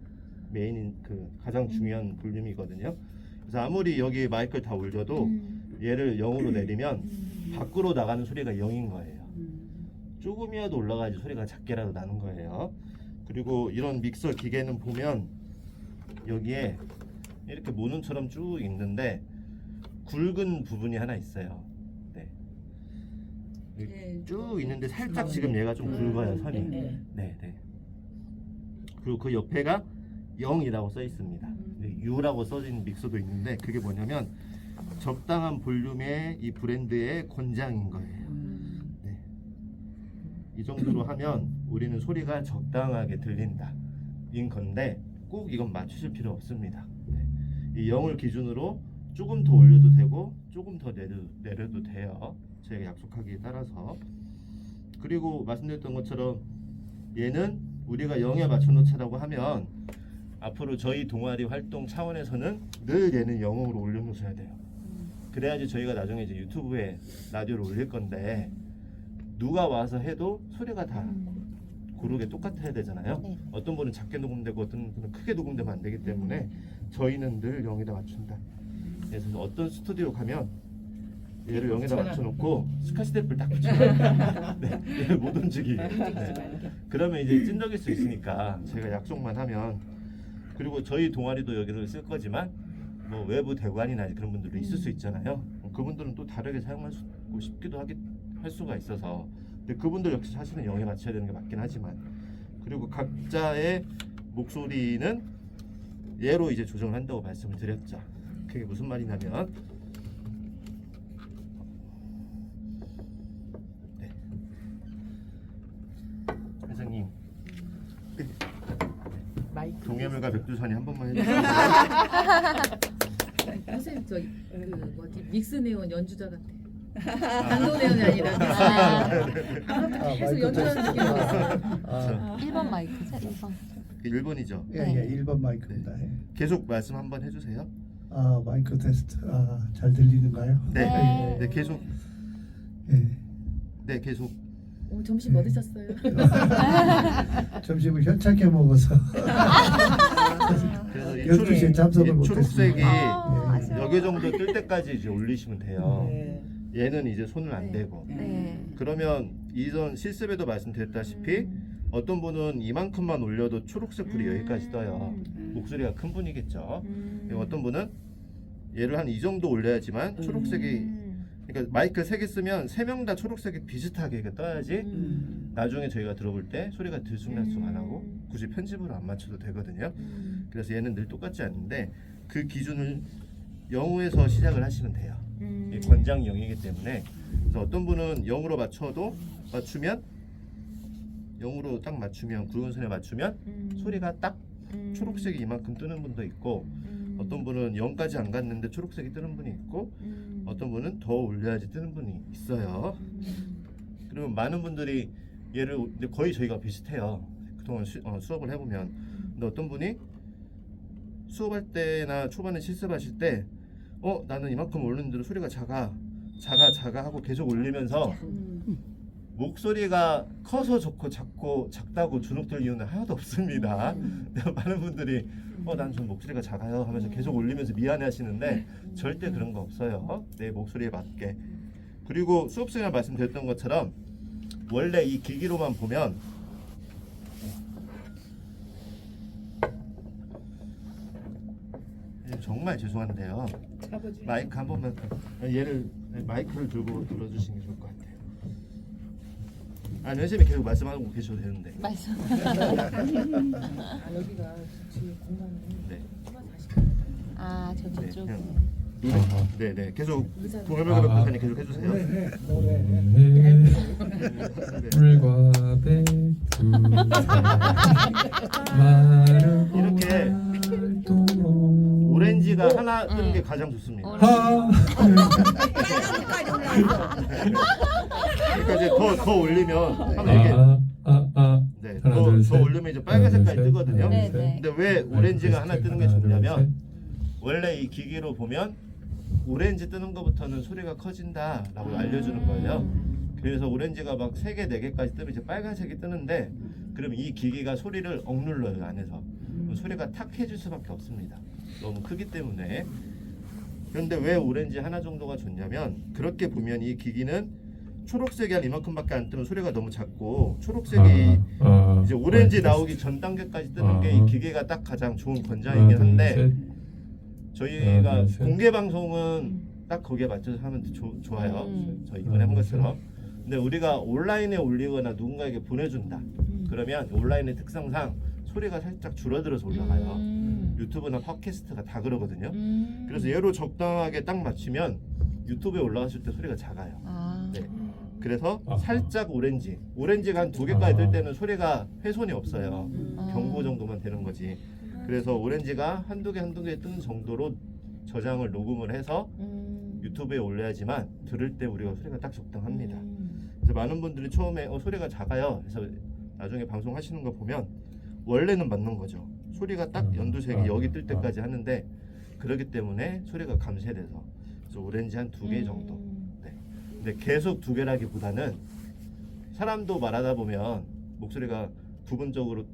메인인 그 가장 중요한 볼륨이거든요. 그래서 아무리 여기 마이크를 다 올려도 얘를 0으로 내리면 밖으로 나가는 소리가 0인 거예요. 조금이라도 올라가야지 소리가 작게라도 나는 거예요. 그리고 이런 믹서 기계는 보면 여기에 이렇게 모눈처럼 쭉 있는데 굵은 부분이 하나 있어요. 쭉 있는데 살짝 지금 얘가 좀 굵어요, 선이. 네. 그리고 그 옆에가 0이라고 써 있습니다. U라고 써진 믹서도 있는데 그게 뭐냐면 적당한 볼륨의 이 브랜드의 권장인 거예요. 네. 이 정도로 하면 우리는 소리가 적당하게 들린다 인 건데 꼭 이건 맞추실 필요 없습니다. 네. 이 0을 기준으로 조금 더 올려도 되고 조금 더 내려도 돼요. 제가 약속하기에 따라서. 그리고 말씀드렸던 것처럼 얘는 우리가 0에 맞춰놓자라고 하면 앞으로 저희 동아리 활동 차원에서는 늘 얘는 0으로 올려놓으셔야 돼요. 그래야지 저희가 나중에 이제 유튜브에 라디오를 올릴 건데 누가 와서 해도 소리가 다 고르게 똑같아야 되잖아요. 네. 어떤 분은 작게 녹음되고 어떤 분은 크게 녹음되면 안 되기 때문에 저희는 늘 0에다 맞춘다. 그래서 어떤 스튜디오 가면 얘를 0에다 맞춰놓고 스카시대를 딱 붙여요. 네, 얘를 못 움직이게. 네. 그러면 이제 찐덕일 수 있으니까 제가 약속만 하면. 그리고 저희 동아리도 여기를 쓸 거지만 뭐 외부 대관이나 그런 분들도 있을 수 있잖아요. 그분들은 또 다르게 사용할 수 싶기도 할 수가 있어서. 근데 그분들 역시 사실은 0에 맞춰야 되는 게 맞긴 하지만. 그리고 각자의 목소리는 얘로 이제 조정을 한다고 말씀을 드렸죠. 그게 무슨 말이냐면 네. 회장님 동해물과 백두산이 한 번만 해주세요. 선생님 그 뭐지 믹스 네온 연주자 같아. 단도 네온이 아니라 계속 연주하는 느낌이 있어요. 1번 마이크죠? 1번. 1번이죠. 예, 1번 마이크입니다. 예. 계속 말씀 한번 해주세요. 아, 마이크 테스트. 아, 잘 들리는가요? 네, 네. 네 계속. 예. 네, 계속. 오늘 점심 뭐 드셨어요? 점심을 현찮게 먹어서 그래서 이 12시에 잠석을 이 초록색이 못했습니다. 여기 정도 뜰 때까지 이제 올리시면 돼요. 얘는 이제 손을 안 대고. 네. 그러면 이전 실습에도 말씀드렸다시피 어떤 분은 이만큼만 올려도 초록색 불이 여기까지 떠요. 목소리가 큰 분이겠죠. 그리고 어떤 분은 얘를 한 이 정도 올려야지만 초록색이 그러니까 마이크 3개 쓰면 3명 다 초록색이 비슷하게 이렇게 떠야지 나중에 저희가 들어볼 때 소리가 들쑥날쑥 안 하고 굳이 편집으로 안 맞춰도 되거든요. 그래서 얘는 늘 똑같지 않는데 그 기준을 0에서 시작을 하시면 돼요. 이 권장이 0이기 때문에. 그래서 어떤 분은 0으로 맞추면 0으로 딱 맞추면 굵은 선에 맞추면 소리가 딱 초록색이 이만큼 뜨는 분도 있고 어떤 분은 0까지 안 갔는데 초록색이 뜨는 분이 있고 어떤 분은 더 올려야지 뜨는 분이 있어요. 그러면 많은 분들이 얘를 근데 거의 저희가 비슷해요. 그동안 수업을 해보면. 근데 어떤 분이 수업할 때나 초반에 실습하실 때 나는 이만큼 올리는데도 소리가 작아 하고 계속 올리면서 목소리가 커서 좋고 작다고 주눅들 이유는 하나도 없습니다. 많은 분들이 난 좀 목소리가 작아요 하면서 계속 올리면서 미안해 하시는데 절대 그런 거 없어요. 내 목소리에 맞게. 그리고 수업 시간에 말씀드렸던 것처럼 원래 이 기기로만 보면 정말 죄송한데요. 마이크 한 번만 얘를 마이크를 들고 들어주시는 게 좋을 것 같아요. 아니 선생님이 계속 말씀하고 계셔도 되는데. 말씀. 여기가 지금 공간이 네. 아, 저쪽에. 네, 계속 동해물과 백두산이 계속 해주세요. 물과 백두산 마르고 이렇게 오렌지가 하나 뜨는 게 가장 좋습니다. 그러니까 이제 더 올리면 하나 이게 네, 더 올리면 이제 빨간색까지 뜨거든요. 네, 네. 근데 왜 오렌지가 하나 뜨는 게 좋냐면 원래 이 기기로 보면 오렌지 뜨는 것부터는 소리가 커진다라고 알려주는 거예요. 그래서 오렌지가 막 3개, 4개까지 뜨면 이제 빨간색이 뜨는데 그럼 이 기기가 소리를 억눌러요 안에서. 그럼 소리가 탁 해질 수밖에 없습니다. 너무 크기 때문에. 그런데 왜 오렌지 하나 정도가 좋냐면 그렇게 보면 이 기기는 초록색이 한 이만큼밖에 안 뜨면 소리가 너무 작고 초록색이 이제 오렌지 나오기 전 단계까지 뜨는 게 이 기계가 딱 가장 좋은 권장이긴 한데 저희가 공개 방송은 딱 거기에 맞춰서 하면 좋아요. 저희 이번에 한 것처럼. 근데 우리가 온라인에 올리거나 누군가에게 보내준다. 그러면 온라인의 특성상 소리가 살짝 줄어들어서 올라가요. 유튜브나 팟캐스트가 다 그러거든요. 그래서 얘로 적당하게 딱 맞추면 유튜브에 올라갔을 때 소리가 작아요. 네. 그래서 아하. 살짝 오렌지가 한 2개까지 뜰 때는 소리가 훼손이 없어요. 아. 경고 정도만 되는 거지. 그래서 오렌지가 한두 개 뜨는 정도로 저장을 녹음을 해서 유튜브에 올려야지만 들을 때 우리가 소리가 딱 적당합니다. 그래서 많은 분들이 처음에 소리가 작아요. 그래서 나중에 방송하시는 거 보면 원래는 맞는 거죠. 소리가 딱 연두색이 여기 뜰 때까지 하는데 그렇기 때문에 소리가 감쇄돼서 그래서 오렌지 한 2개 정도. 네. 근데 계속 2개라기보다는 사람도 말하다 보면 목소리가 부분적으로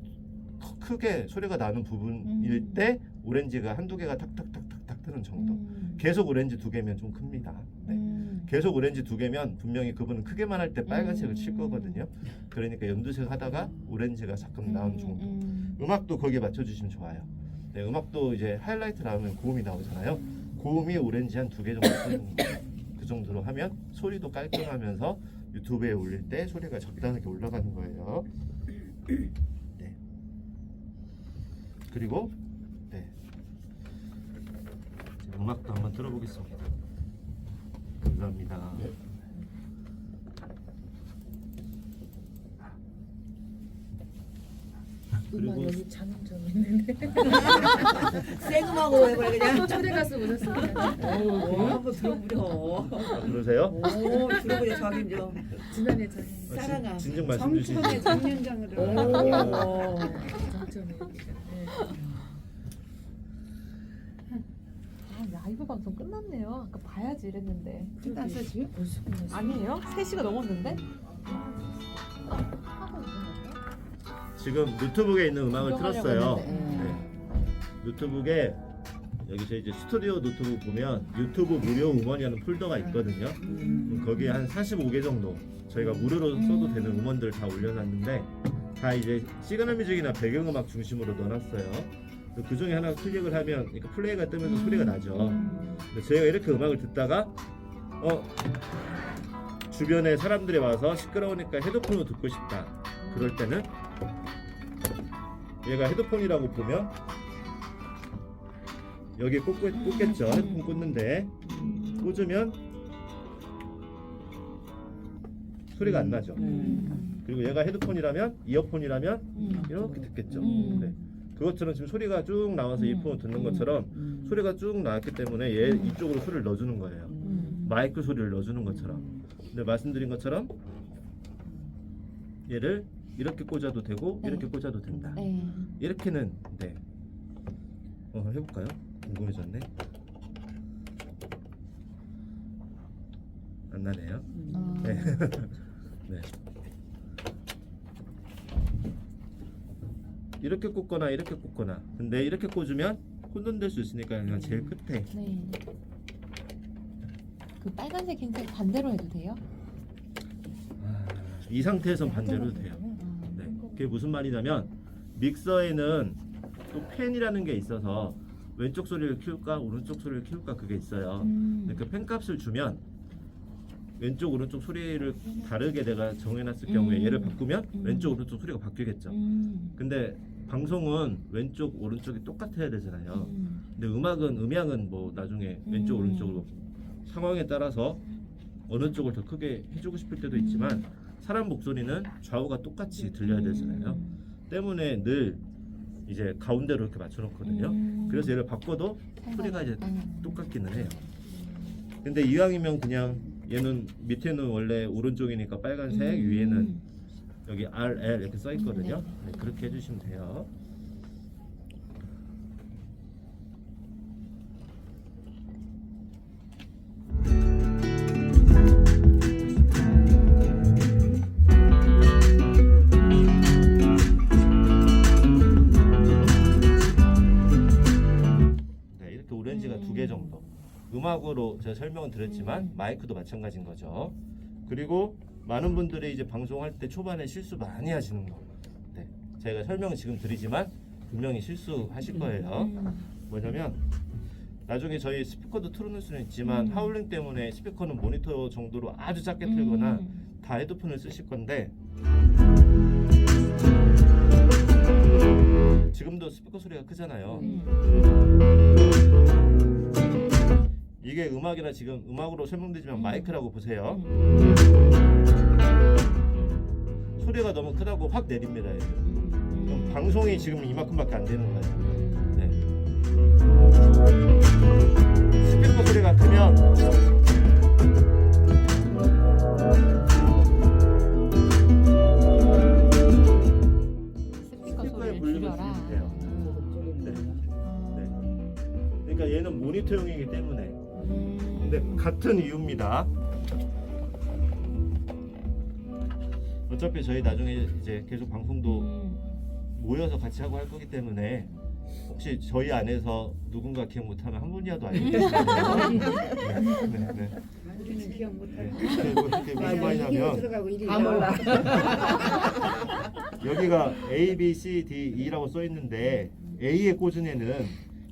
크게 소리가 나는 부분일 때 오렌지가 한두 개가 탁탁탁탁탁 뜨는 정도. 계속 오렌지 2개면 좀 큽니다. 네. 계속 오렌지 2개면 분명히 그분은 크게만 할 때 빨간색을 칠 거거든요. 그러니까 연두색 하다가 오렌지가 가끔 나오는 정도. 음악도 거기에 맞춰주시면 좋아요. 네, 음악도 이제 하이라이트 나오면 고음이 나오잖아요. 고음이 오렌지 한 2개 정도 쓰는 그 정도로 하면 소리도 깔끔하면서 유튜브에 올릴 때 소리가 적당하게 올라가는 거예요. 네. 그리고 네. 음악도 한번 들어보겠습니다. 감사합니다. 음악 그리고 여기 장점 있는데 생음악으로 해봐요 그냥. 초대 가수 오셨습니다. 한번 들어보려. 그러세요? 오 들어보려 자기 좀. 지난해 전 사랑아. 진정 말씀 주시죠. 정천의 장년장으로. 오. 장점이 네. 라이브 방송 끝났네요. 아까 봐야지 이랬는데. 끝났어 지금? 벌써 끝났어. 아니에요? 3시가 넘었는데? 지금 노트북에 있는 음악을 틀었어요. 했는데. 네. 노트북에 여기서 이제 스튜디오 노트북 보면 유튜브 무료 음원이라는 폴더가 있거든요. 거기에 한 45개 정도 저희가 무료로 써도 되는 음원들 다 올려놨는데 다 이제 시그널 뮤직이나 배경음악 중심으로 넣어놨어요. 그 중에 하나 클릭을 하면 그러니까 플레이가 뜨면서 소리가 나죠. 근데 저희가 이렇게 음악을 듣다가 주변에 사람들이 와서 시끄러우니까 헤드폰으로 듣고 싶다. 그럴 때는 얘가 헤드폰이라고 보면 여기 꽂겠죠. 헤드폰 꽂는데 꽂으면 소리가 안 나죠. 그리고 얘가 헤드폰이라면 이어폰이라면 이렇게 듣겠죠. 네. 그것처럼 지금 소리가 쭉 나와서 이어폰을 듣는 것처럼 소리가 쭉 나왔기 때문에 얘 이쪽으로 소리를 넣어주는 거예요. 마이크 소리를 넣어주는 것처럼. 근데 말씀드린 것처럼 얘를 이렇게 꽂아도 되고 이렇게 꽂아도 된다. 네. 이렇게는 네. 해볼까요? 궁금해졌네. 안 나네요. 네. 네. 이렇게 꽂거나 이렇게 꽂거나. 근데 이렇게 꽂으면 혼돈될 수 있으니까 그냥 제일 끝에. 네. 그 빨간색 흰색 반대로 해도 돼요? 이 상태에선 반대로 돼요. 네. 그게 무슨 말이냐면 믹서에는 또 팬이라는 게 있어서 왼쪽 소리를 키울까 오른쪽 소리를 키울까 그게 있어요. 근데 그 팬 값을 주면 왼쪽 오른쪽 소리를 다르게 내가 정해놨을 경우에 얘를 바꾸면 왼쪽 오른쪽 소리가 바뀌겠죠. 근데 방송은 왼쪽 오른쪽이 똑같아야 되잖아요. 근데 음악은 뭐 나중에 왼쪽 오른쪽으로 상황에 따라서 어느 쪽을 더 크게 해주고 싶을 때도 있지만 사람 목소리는 좌우가 똑같이 들려야 되잖아요. 때문에 늘 이제 가운데로 이렇게 맞춰놓거든요. 그래서 얘를 바꿔도 소리가 이제 똑같기는 해요. 근데 이왕이면 그냥 얘는 밑에는 원래 오른쪽이니까 빨간색, 위에는 여기 RL 이렇게 써 있거든요. 네, 그렇게 해주시면 돼요. 네, 이렇게 오렌지가 2개 정도. 음악으로 제가 설명은 드렸지만 마이크도 마찬가지인 거죠. 그리고 많은 분들이 이제 방송할 때 초반에 실수 많이 하시는 거. 네, 제가 설명은 지금 드리지만 분명히 실수하실 거예요. 뭐냐면 나중에 저희 스피커도 틀어놓을 수는 있지만 하울링 때문에 스피커는 모니터 정도로 아주 작게 틀거나 다 헤드폰을 쓰실 건데 지금도 스피커 소리가 크잖아요. 이게 음악이라 지금 음악으로 설명드리지만 마이크라고 보세요. 소리가 너무 크다고 확 내립니다. 얘는. 그럼 방송이 지금 이만큼밖에 안 되는 거예요. 네. 스피커 소리가 크면 스피커 스피커의 소리를 볼륨을 줄여라. 줄이면 돼요. 그러니까 얘는 모니터용이기 때문에. 근데 같은 이유입니다. 어차피 저희 나중에 이제 계속 방송도 모여서 같이 하고 할 거기 때문에 혹시 저희 안에서 누군가 기억 못하면 한 분이라도 알고 계시면 네. 우리는 기억 못하고. 이게 무슨 말이냐면 들어가고 이리 다 몰라. 여기가 A, B, C, D, E라고 써 있는데 A에 꽂은 애는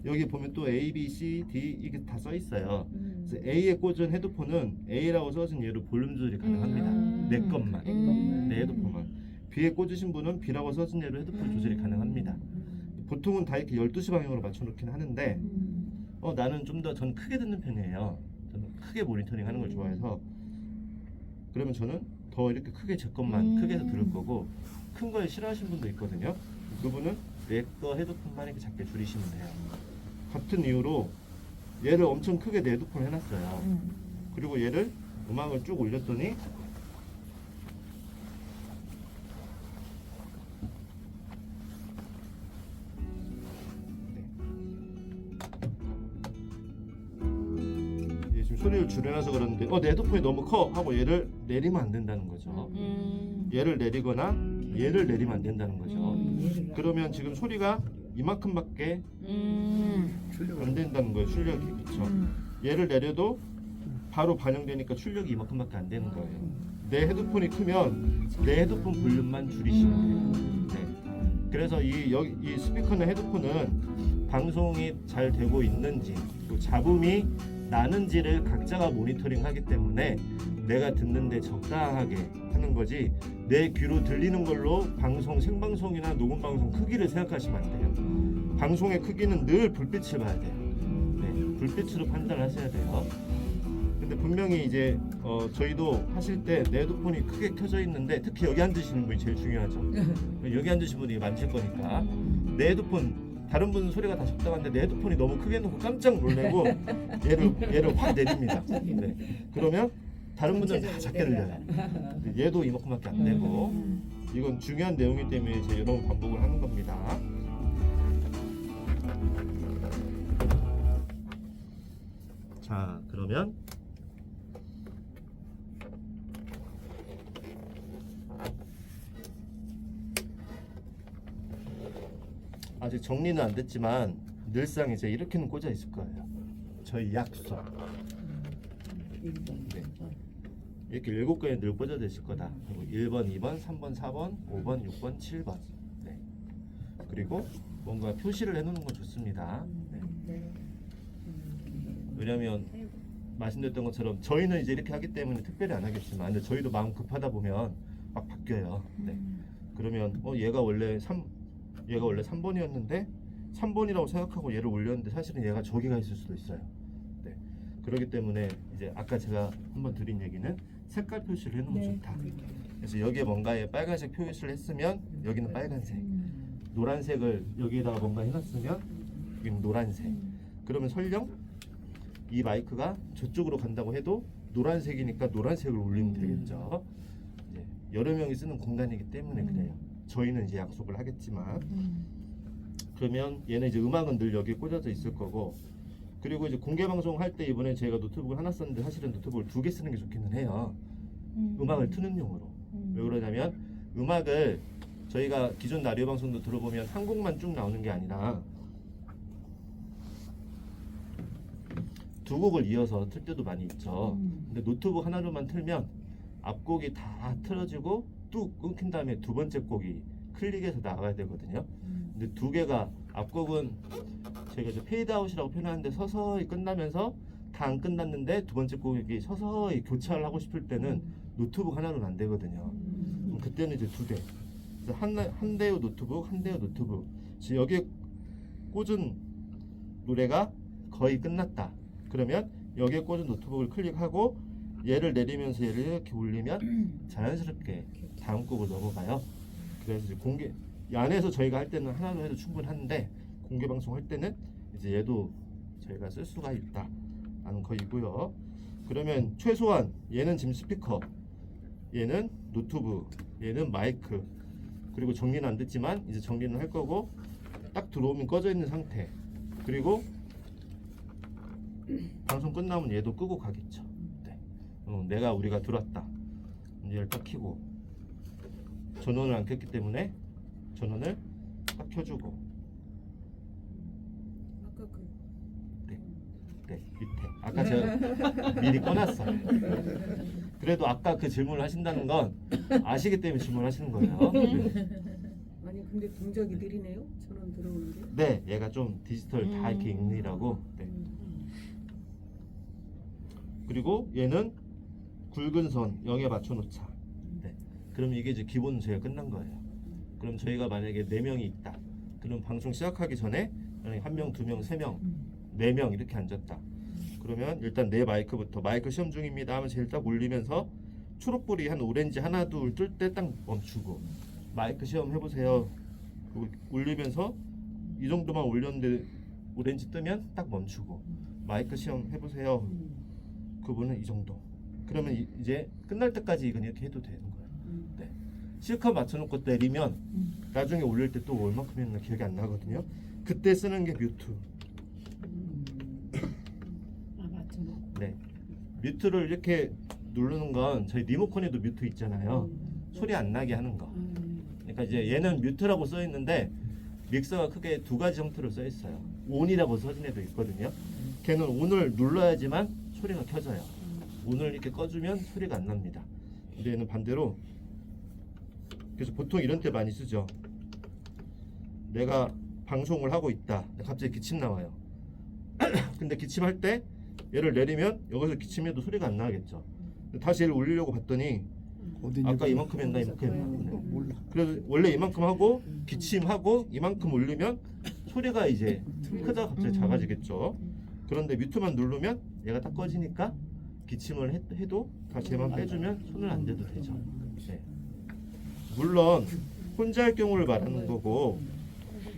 여기 보면 또 A, B, C, D 이게 다 써 있어요. 그래서 A에 꽂은 헤드폰은 A라고 써진 얘로 볼륨 조절이 가능합니다. 내 것만, 내 헤드폰만. B에 꽂으신 분은 B라고 써진 얘로 헤드폰 조절이 가능합니다. 보통은 다 이렇게 12시 방향으로 맞춰놓긴 하는데 나는 좀 더 전 크게 듣는 편이에요. 저는 크게 모니터링 하는 걸 좋아해서 그러면 저는 더 이렇게 크게 제 것만 크게 해서 들을 거고 큰 거에 싫어하시는 분도 있거든요. 그분은 내 거 헤드폰만 이렇게 작게 줄이시면 돼요. 같은 이유로 얘를 엄청 크게 내 헤드폰 해놨어요. 그리고 얘를 음악을 쭉 올렸더니 얘 지금 소리를 줄여놔서 그러는데 내 헤드폰이 너무 커 하고 얘를 내리면 안 된다는 거죠. 얘를 내리거나 얘를 내리면 안 된다는 거죠. 그러면 지금 소리가 이만큼밖에 안 된다는 거예요. 출력이. 그렇죠. 얘를 내려도 바로 반영되니까 출력이 이만큼밖에 안 되는 거예요. 내 헤드폰이 크면 내 헤드폰 볼륨만 줄이시면 돼요. 네. 그래서 이 스피커나 헤드폰은 방송이 잘 되고 있는지 또 잡음이 나는지를 각자가 모니터링하기 때문에 내가 듣는데 적당하게 하는 거지 내 귀로 들리는 걸로 방송 생방송이나 녹음 방송 크기를 생각하시면 안 돼요. 방송의 크기는 늘 불빛을 봐야 돼요. 네, 불빛으로 판단하셔야 돼요. 근데 분명히 이제 저희도 하실 때 내 헤드폰이 크게 켜져 있는데 특히 여기 앉으시는 분이 제일 중요하죠. 여기 앉으신 분이 많으실 거니까 내 헤드폰 다른 분은 소리가 다 적당한데 내 헤드폰이 너무 크게 놓고 깜짝 놀래고 얘를 확 내립니다. 네. 그러면 다른 분들은 다 작게 들려요. 얘도 이만큼밖에 안 되고 이건 중요한 내용이기 때문에 제가 여러 번 반복을 하는 겁니다. 자, 그러면 아직 정리는 안 됐지만 늘상 이제 이렇게는 꽂아 있을 거예요. 저희 약속. 네. 이렇게 7개에 늘 꽂아 있을 거다. 그리고 1번, 2번, 3번, 4번, 5번, 6번, 7번. 네. 그리고 뭔가 표시를 해놓는 건 좋습니다. 네. 왜냐면 말씀드렸던 것처럼 저희는 이제 이렇게 하기 때문에 특별히 안 하겠지만 근데 저희도 마음 급하다 보면 막 바뀌어요. 네. 그러면 얘가 원래 3번이었는데 3번이라고 생각하고 얘를 올렸는데 사실은 얘가 저기가 있을 수도 있어요. 네. 그렇기 때문에 이제 아까 제가 한번 드린 얘기는 색깔 표시를 해놓으면 좋다. 그래서 여기에 뭔가에 빨간색 표시를 했으면 여기는 빨간색, 노란색을 여기에다가 뭔가 해놨으면 여기는 노란색. 그러면 설령 이 마이크가 저쪽으로 간다고 해도 노란색이니까 노란색을 올리면 되겠죠. 이제 여러 명이 쓰는 공간이기 때문에 그래요. 저희는 이제 약속을 하겠지만 그러면 얘는 이제 음악은 늘 여기 꽂아져 있을 거고 그리고 이제 공개 방송 할 때 이번에 제가 노트북을 하나 썼는데 사실은 노트북을 2개 쓰는 게 좋기는 해요. 음악을 트는 용으로. 왜 그러냐면 음악을 저희가 기존 라디오 방송도 들어보면 한 곡만 쭉 나오는 게 아니라 두 곡을 이어서 틀 때도 많이 있죠. 근데 노트북 하나로만 틀면 앞곡이 다 틀어지고 뚝 끊긴 다음에 두 번째 곡이 클릭해서 나가야 되거든요. 근데 두 개가 앞곡은 저희가 이제 페이드아웃이라고 표현하는데 서서히 끝나면서 다 안 끝났는데 두 번째 곡이 서서히 교차를 하고 싶을 때는 노트북 하나로는 안 되거든요. 그럼 그때는 이제 2대. 그래서 한 대의 노트북, 한 대의 노트북. 지금 여기에 꽂은 노래가 거의 끝났다. 그러면 여기에 꽂은 노트북을 클릭하고 얘를 내리면서 얘를 이렇게 올리면 자연스럽게 다음 곡을 넘어가요. 그래서 이제 공개 이 안에서 저희가 할 때는 하나로 해도 충분한데 공개 방송할 때는 이제 얘도 저희가 쓸 수가 있다라는 거이고요. 그러면 최소한 얘는 지금 스피커, 얘는 노트북, 얘는 마이크, 그리고 정리는 안 됐지만 이제 정리는 할 거고 딱 들어오면 꺼져 있는 상태. 그리고 방송 끝나면 얘도 끄고 가겠죠. 네. 내가 우리가 들어왔다. 얘를 딱 켜고 전원을 안 켰기 때문에 전원을 딱 켜주고 아까 그 네 밑에 아까 제가 미리 꺼놨어. 그래도 아까 그 질문을 하신다는 건 아시기 때문에 질문하시는 거예요. 네. 아니 근데 동작이 느리네요. 전원 들어오는데. 네, 얘가 좀 디지털 다 이렇게 읽느라고. 네. 그리고 얘는 굵은 선 0에 맞춰놓자. 네. 그럼 이게 이제 기본 저희가 끝난 거예요. 그럼 저희가 만약에 4명이 있다. 그럼 방송 시작하기 전에 만약에 1명, 2명, 3명, 4명 이렇게 앉았다. 그러면 일단 내 마이크부터 마이크 시험 중입니다 하면 제일 딱 올리면서 초록불이 한 오렌지 하나 둘 뜰 때 딱 멈추고 마이크 시험 해보세요. 그리고 올리면서 이 정도만 올렸는데 오렌지 뜨면 딱 멈추고 마이크 시험 해보세요. 그분은 이 정도. 그러면 이제 끝날 때까지 이건 이렇게 해도 되는 거예요. 네. 실컷 맞춰놓고 때리면 나중에 올릴 때 또 얼마큼 했나 기억이 안 나거든요. 그때 쓰는 게 뮤트. 네. 뮤트를 이렇게 누르는 건 저희 리모컨에도 뮤트 있잖아요. 소리 안 나게 하는 거. 그러니까 이제 얘는 뮤트라고 써 있는데 믹서가 크게 두 가지 형태로 써 있어요. 온이라고 써진 애도 있거든요. 걔는 온을 눌러야지만 소리가 켜져요. 온을 이렇게 꺼주면 소리가 안 납니다. 근데 얘는 반대로. 그래서 보통 이런 때 많이 쓰죠. 내가 방송을 하고 있다. 갑자기 기침 나와요. 근데 기침할 때 얘를 내리면 여기서 기침해도 소리가 안 나겠죠. 다시 얘를 올리려고 봤더니 아까 이만큼 했나 이만큼 했나. 몰라. 그래서 원래 이만큼 하고 기침하고 이만큼 올리면 소리가 이제 크다가 갑자기 작아지겠죠. 그런데 뮤트만 누르면 얘가 딱 꺼지니까 기침을 해도 다시 얘만 빼주면 손을 안 대도 되죠. 네. 물론 혼자 할 경우를 말하는 거고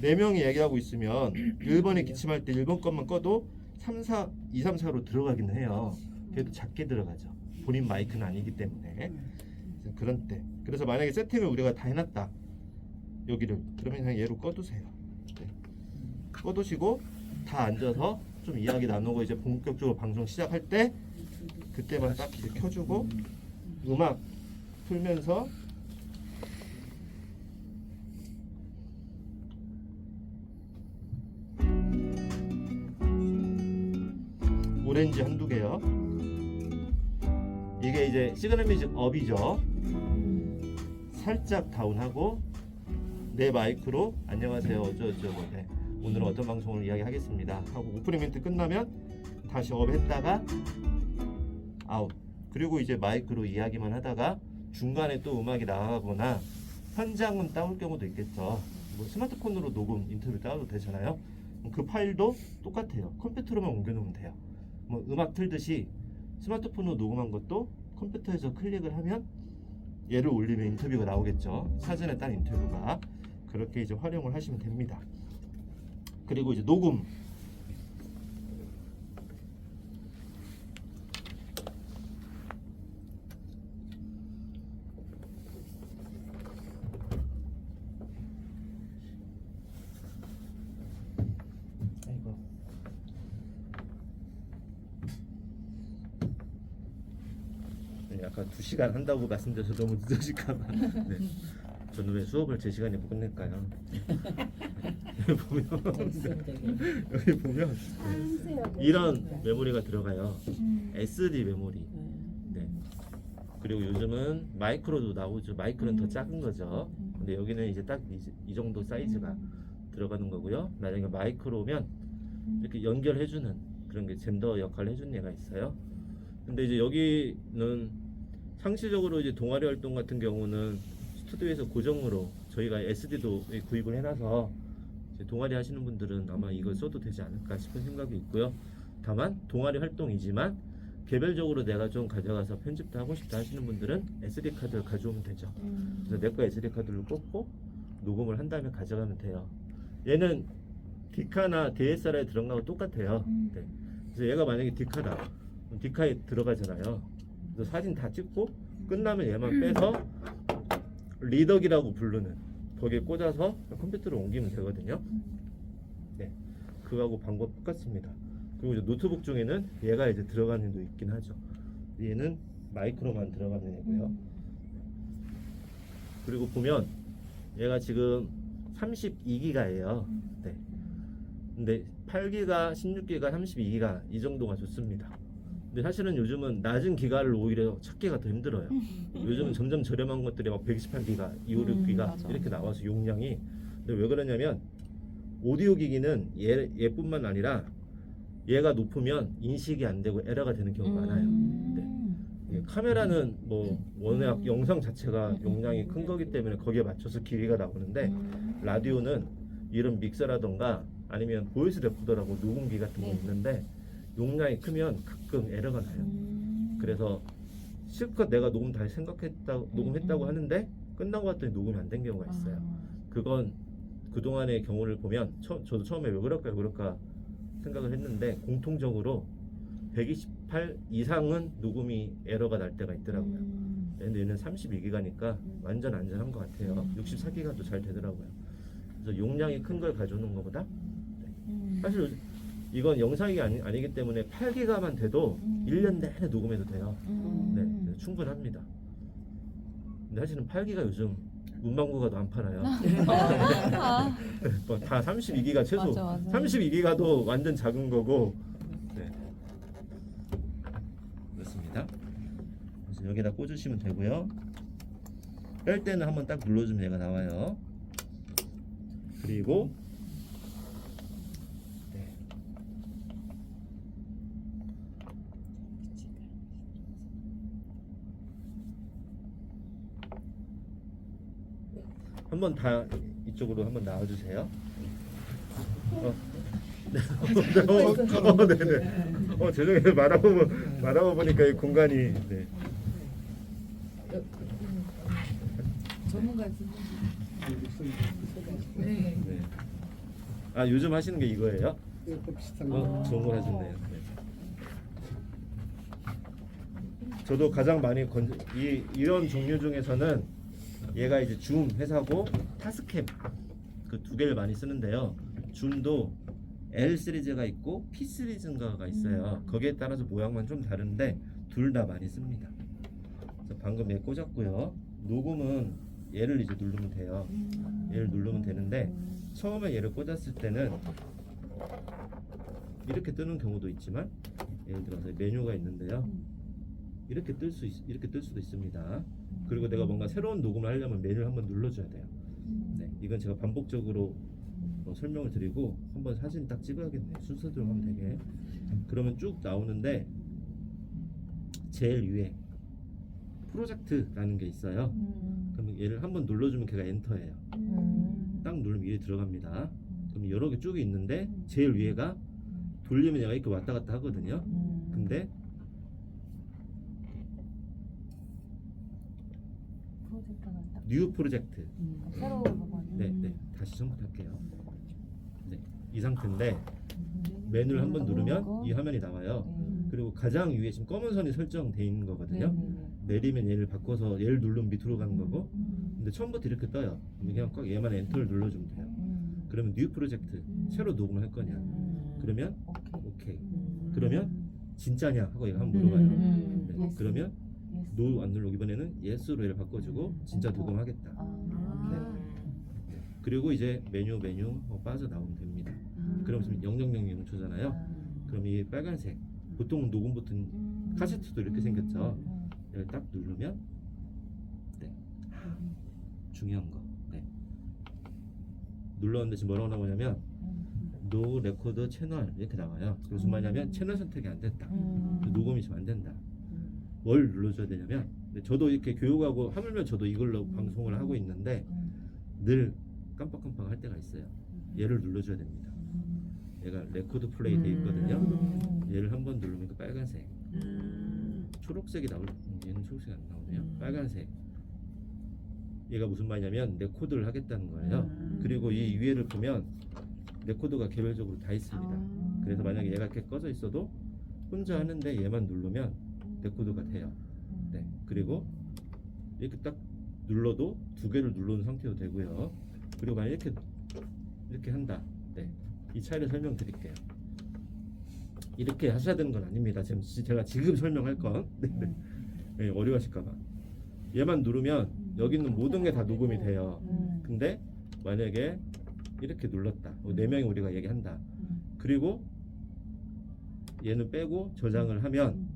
4명이 얘기하고 있으면 1번에 기침할 때 1번 것만 꺼도 3, 4, 2, 3, 4로 들어가긴 해요. 그래도 작게 들어가죠. 본인 마이크는 아니기 때문에. 그런 때. 그래서 만약에 세팅을 우리가 다 해놨다. 여기를. 그러면 그냥 얘로 꺼두세요. 네. 꺼두시고 다 앉아서 좀 이야기 나누고 이제 본격적으로 방송 시작할 때 그때만 딱 이제 켜주고 음악 풀면서 오렌지 한두 개요. 이게 이제 시그널 뮤직 업이죠. 살짝 다운하고 내 마이크로 안녕하세요 어쩌고저쩌고 네. 오늘은 어떤 방송을 이야기하겠습니다 하고 오프닝 멘트 끝나면 다시 업 했다가 아웃. 그리고 이제 마이크로 이야기만 하다가 중간에 또 음악이 나가거나 현장음 따올 경우도 있겠죠. 뭐 스마트폰으로 녹음 인터뷰 따도 되잖아요. 그 파일도 똑같아요. 컴퓨터로만 옮겨놓으면 돼요. 뭐 음악 틀듯이 스마트폰으로 녹음한 것도 컴퓨터에서 클릭을 하면 얘를 올리면 인터뷰가 나오겠죠. 사전에 딴 인터뷰가. 그렇게 이제 활용을 하시면 됩니다. 그리고 이제 녹음. 아이고. 네, 아까 2시간 한다고 말씀드려서 너무 늦어질까봐. 네. 저는 왜 수업을 제 시간에 못 끝낼까요? 여기 보면 이런 메모리가 들어가요. SD 메모리. 네. 그리고 요즘은 마이크로도 나오죠. 마이크는 더 작은 거죠. 근데 여기는 이제 딱 이 정도 사이즈가 들어가는 거고요. 만약에 마이크로면 이렇게 연결해주는 그런 게 젠더 역할을 해주는 애가 있어요. 근데 이제 여기는 상시적으로 이제 동아리 활동 같은 경우는 스튜디오에서 고정으로 저희가 SD도 구입을 해놔서 이제 동아리 하시는 분들은 아마 이걸 써도 되지 않을까 싶은 생각이 있고요. 다만 동아리 활동이지만 개별적으로 내가 좀 가져가서 편집도 하고 싶다 하시는 분들은 SD 카드를 가져오면 되죠. 그래서 내 거 SD 카드를 꽂고 녹음을 한 다음에 가져가면 돼요. 얘는 디카나 DSLR에 들어간 거하고 똑같아요. 네. 그래서 얘가 만약에 디카다, 그럼 디카에 들어가잖아요. 그래서 사진 다 찍고 끝나면 얘만 빼서 리더기라고 부르는 거기에 꽂아서 컴퓨터로 옮기면 되거든요. 네, 그거하고 방법 똑같습니다. 그리고 이제 노트북 중에는 얘가 이제 들어가는 애도 있긴 하죠. 얘는 마이크로만 들어가는 애고요. 그리고 보면 얘가 지금 32기가예요. 네. 근데 8기가, 16기가, 32기가 이 정도가 좋습니다. 근데 사실은 요즘은 낮은 기가를 오히려 찾기가 더 힘들어요. 요즘은 점점 저렴한 것들이 막 128기가, 256기가 맞아. 이렇게 나와서 용량이. 근데 왜 그러냐면 오디오 기기는 얘뿐만 아니라 얘가 높으면 인식이 안 되고 에러가 되는 경우가 많아요. 네. 예, 카메라는 뭐 워낙 영상 자체가 용량이 큰 거기 때문에 거기에 맞춰서 길이가 나오는데 라디오는 이런 믹서라던가 아니면 보이스 레코더라고 녹음기 같은 거 있는데 용량이 크면 가끔 에러가 나요. 그래서 실컷 내가 녹음 다시 녹음했다고 하는데 끝나고 봤더니 녹음이 안 된 경우가 있어요. 그건 그동안의 경우를 보면 저도 처음에 왜 그럴까 생각을 했는데 공통적으로 128 이상은 녹음이 에러가 날 때가 있더라고요. 근데 얘는 32기가니까 완전 안전한 것 같아요. 64기가도 잘 되더라고요. 그래서 용량이 큰 걸 가져오는 것보다 사실 이건 영상이 아니기 때문에 8기가만 돼도 1년 내내 녹음해도 돼요. 네, 충분합니다. 근데 사실은 8기가 요즘 문방구가도 안 팔아요. 뭐다 32기가 최소. 맞아. 32기가도 완전 작은 거고. 네. 그렇습니다. 그래서 여기다 꽂으시면 되고요. 뺄 때는 한번 딱 눌러주면 얘가 나와요. 그리고 네. 한번 다 이쪽으로 한번 나와주세요. 네네. 죄송해요. 말하고 보니까 이 공간이. 네. 전문가 네. 네. 아 요즘 하시는 게 이거예요? 비슷한 거. 좋은 걸 하셨네요. 네. 저도 가장 많이 이런 종류 중에서는 얘가 이제 줌 회사고 타스캠 그 두 개를 많이 쓰는데요. 줌도 L 시리즈가 있고 P 시리즈인가가 있어요. 거기에 따라서 모양만 좀 다른데 둘 다 많이 씁니다. 그래서 방금 얘 꽂았고요. 녹음은 얘를 이제 누르면 돼요. 얘를 누르면 되는데 처음에 얘를 꽂았을 때는 이렇게 뜨는 경우도 있지만 예를 들어서 메뉴가 있는데요. 이렇게 뜰 수도 있습니다. 그리고 내가 뭔가 새로운 녹음을 하려면 메뉴를 한번 눌러줘야 돼요. 네, 이건 제가 반복적으로 설명을 드리고 한번 사진 딱 찍어야겠네요. 순서대로 하면 되게. 그러면 쭉 나오는데 제일 위에 프로젝트라는 게 있어요. 그러면 얘를 한번 눌러주면 걔가 엔터예요. 딱 누르면 위에 들어갑니다. 그럼 여러 개 쭉 있는데 제일 위에가 돌리면 얘가 이렇게 왔다 갔다 하거든요. 근데 뉴 프로젝트. 새로운 부분. 네. 다시 처음부터 할게요. 네, 이 상태인데 메뉴를 한번 누르면 이 화면이 나와요. 그리고 가장 위에 지금 검은 선이 설정되어 있는 거거든요. 내리면 얘를 바꿔서 얘를 누르면 밑으로 가는 거고. 근데 처음부터 이렇게 떠요. 그냥 꼭 얘만 엔터를 눌러주면 돼요. 그러면 뉴 프로젝트 새로 녹음을 할 거냐. 그러면 오케이. 그러면 진짜냐 하고 얘가 한번 물어봐요. 네, 그러면 노 안 누르고 이번에는 예스로 얘를 바꿔주고 진짜 녹음하겠다. 네. 그리고 이제 메뉴 빠져나오면 됩니다. 그럼 지금 0000초잖아요. 그럼 이 빨간색 보통 녹음 버튼 카세트도 이렇게 생겼죠. 얘를 딱 누르면 네. 중요한 거. 네. 눌렀는데 지금 뭐라고 나오냐면 노 레코더 채널 이렇게 나와요. 그래서 무슨 말이냐면 채널 선택이 안 됐다. 녹음이 지금 안 된다. 뭘 눌러줘야 되냐면 저도 이렇게 교육하고 하물며 저도 이걸로 방송을 하고 있는데 늘 깜빡깜빡 할 때가 있어요. 얘를 눌러줘야 됩니다. 얘가 레코드 플레이 돼 있거든요. 얘를 한번 누르면 그 빨간색, 초록색이 나올, 얘는 초록색이 안 나오네요. 빨간색. 얘가 무슨 말이냐면 레코드를 하겠다는 거예요. 그리고 이 위에를 보면 레코드가 개별적으로 다 있습니다. 그래서 만약에 얘가 이렇게 꺼져 있어도 혼자 하는데 얘만 누르면 레코드가 돼요. 네. 그리고 이렇게 딱 눌러도 두 개를 눌러놓은 상태도 되고요. 그리고 만약 이렇게 한다. 네. 이 차이를 설명드릴게요. 이렇게 하셔야 되는 건 아닙니다. 제가 지금 설명할 건 네, 어려워하실까봐. 얘만 누르면 여기 있는 모든 게 다 녹음이 돼요. 근데 만약에 이렇게 눌렀다. 4명이 우리가 얘기한다. 그리고 얘는 빼고 저장을 하면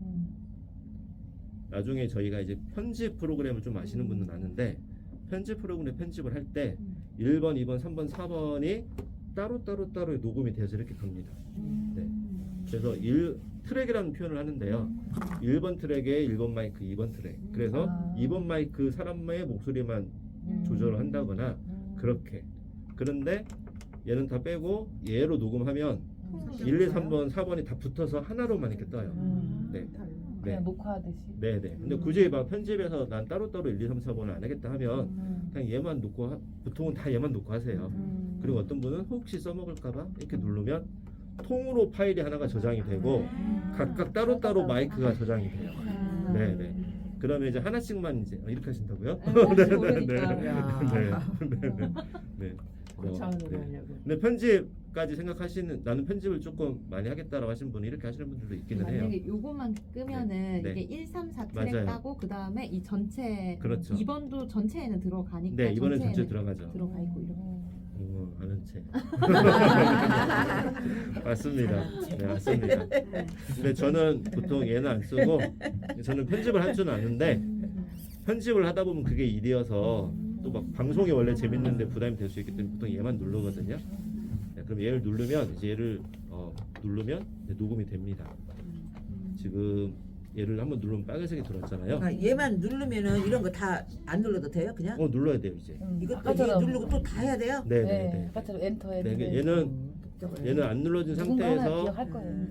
나중에 저희가 이제 편집 프로그램을 좀 아시는 분은 아는데 편집 프로그램 편집을 할 때 1번, 2번, 3번, 4번이 따로 녹음이 돼서 이렇게 갑니다. 네. 그래서 트랙이라는 표현을 하는데요. 1번 트랙에 1번 마이크, 2번 트랙. 그래서 2번 마이크 사람의 목소리만 조절을 한다거나 그렇게. 그런데 얘는 다 빼고 얘로 녹음하면 1, 2, 3번, 4번이 다 붙어서 하나로만 이렇게 떠요. 네. 네. 녹화하듯이. 네네. 근데 굳이 막 편집해서 난 따로따로 1, 2, 3, 4번을 안 하겠다 하면 그냥 얘만 놓고 보통은 다 얘만 놓고 하세요. 그리고 어떤 분은 혹시 써먹을까봐 이렇게 누르면 통으로 파일이 하나가 저장이 되고 각각 따로따로 마이크가 저장이 돼요. 네네. 그러면 이제 하나씩만 이제 이렇게 하신다고요? 네. 근데 편집까지 생각하시는 나는 편집을 조금 많이 하겠다라고 하시는 분은 이렇게 하시는 분들도 있기는 해요. 만약에 요거만 끄면은 네. 이게 1, 3, 4 맞아요. 트랙 따고 그 다음에 이 전체 그렇죠. 2번도 전체에는 들어가니까 네, 이번엔 전체 전체에는 들어가죠. 들어가 있고 이렇게. 아는 채. 맞습니다. 네, 맞습니다. 근데 저는 보통 얘는 안 쓰고 저는 편집을 할 줄은 아는데 편집을 하다 보면 그게 일이어서 또 막 방송이 원래 재밌는데 부담이 될 수 있기 때문에 보통 얘만 누르거든요. 네, 그럼 얘를 누르면 이제 얘를 누르면 이제 녹음이 됩니다. 지금 얘를 한번 누르면 빨간색이 들어왔잖아요. 얘만 누르면은 이런 거 다 안 눌러도 돼요? 그냥? 눌러야 돼요 이제. 이것도 얘 누르고 또 다 해야 돼요? 네네네. 아까처럼 엔터에. 네, 얘는 안 눌러진 상태에서 기억할 거예요.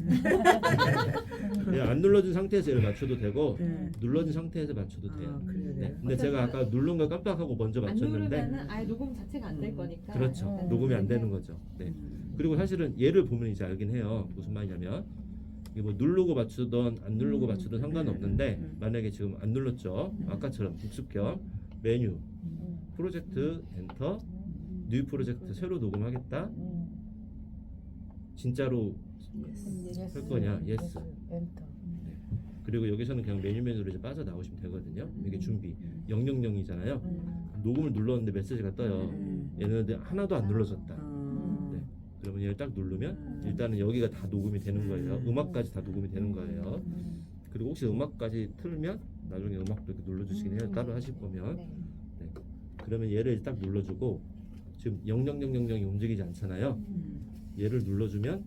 안 눌러진 상태에서 얘를 맞춰도 되고 눌러진 상태에서 맞춰도 돼요. 네. 근데 제가 아까 누른 거 깜빡하고 먼저 안 맞췄는데 누르면은 아예 녹음 자체가 안 될 거니까. 그렇죠. 녹음이 안 되는 거죠. 네. 그리고 사실은 얘를 보면 이제 알긴 해요. 무슨 말이냐면 이게 뭐 누르고 맞추던 안 누르고 맞추던 상관없는데 만약에 지금 안 눌렀죠. 아까처럼 복습 겸 메뉴 프로젝트 엔터 뉴 프로젝트 새로 녹음하겠다. 진짜로 할 거냐? 예스. 엔터. 그리고 여기서는 그냥 메뉴로 이제 빠져 나오시면 되거든요. 이게 준비 000이잖아요. 녹음을 눌렀는데 메시지가 떠요. 얘는 하나도 안 눌러졌다. 네. 그러면 얘를 딱 누르면 일단은 여기가 다 녹음이 되는 거예요. 음악까지 다 녹음이 되는 거예요. 그리고 혹시 음악까지 틀면 나중에 음악도 이렇게 눌러주시긴 해요. 따로 하실 거면. 네. 그러면 얘를 딱 눌러주고 지금 00000이 움직이지 않잖아요. 얘를 눌러주면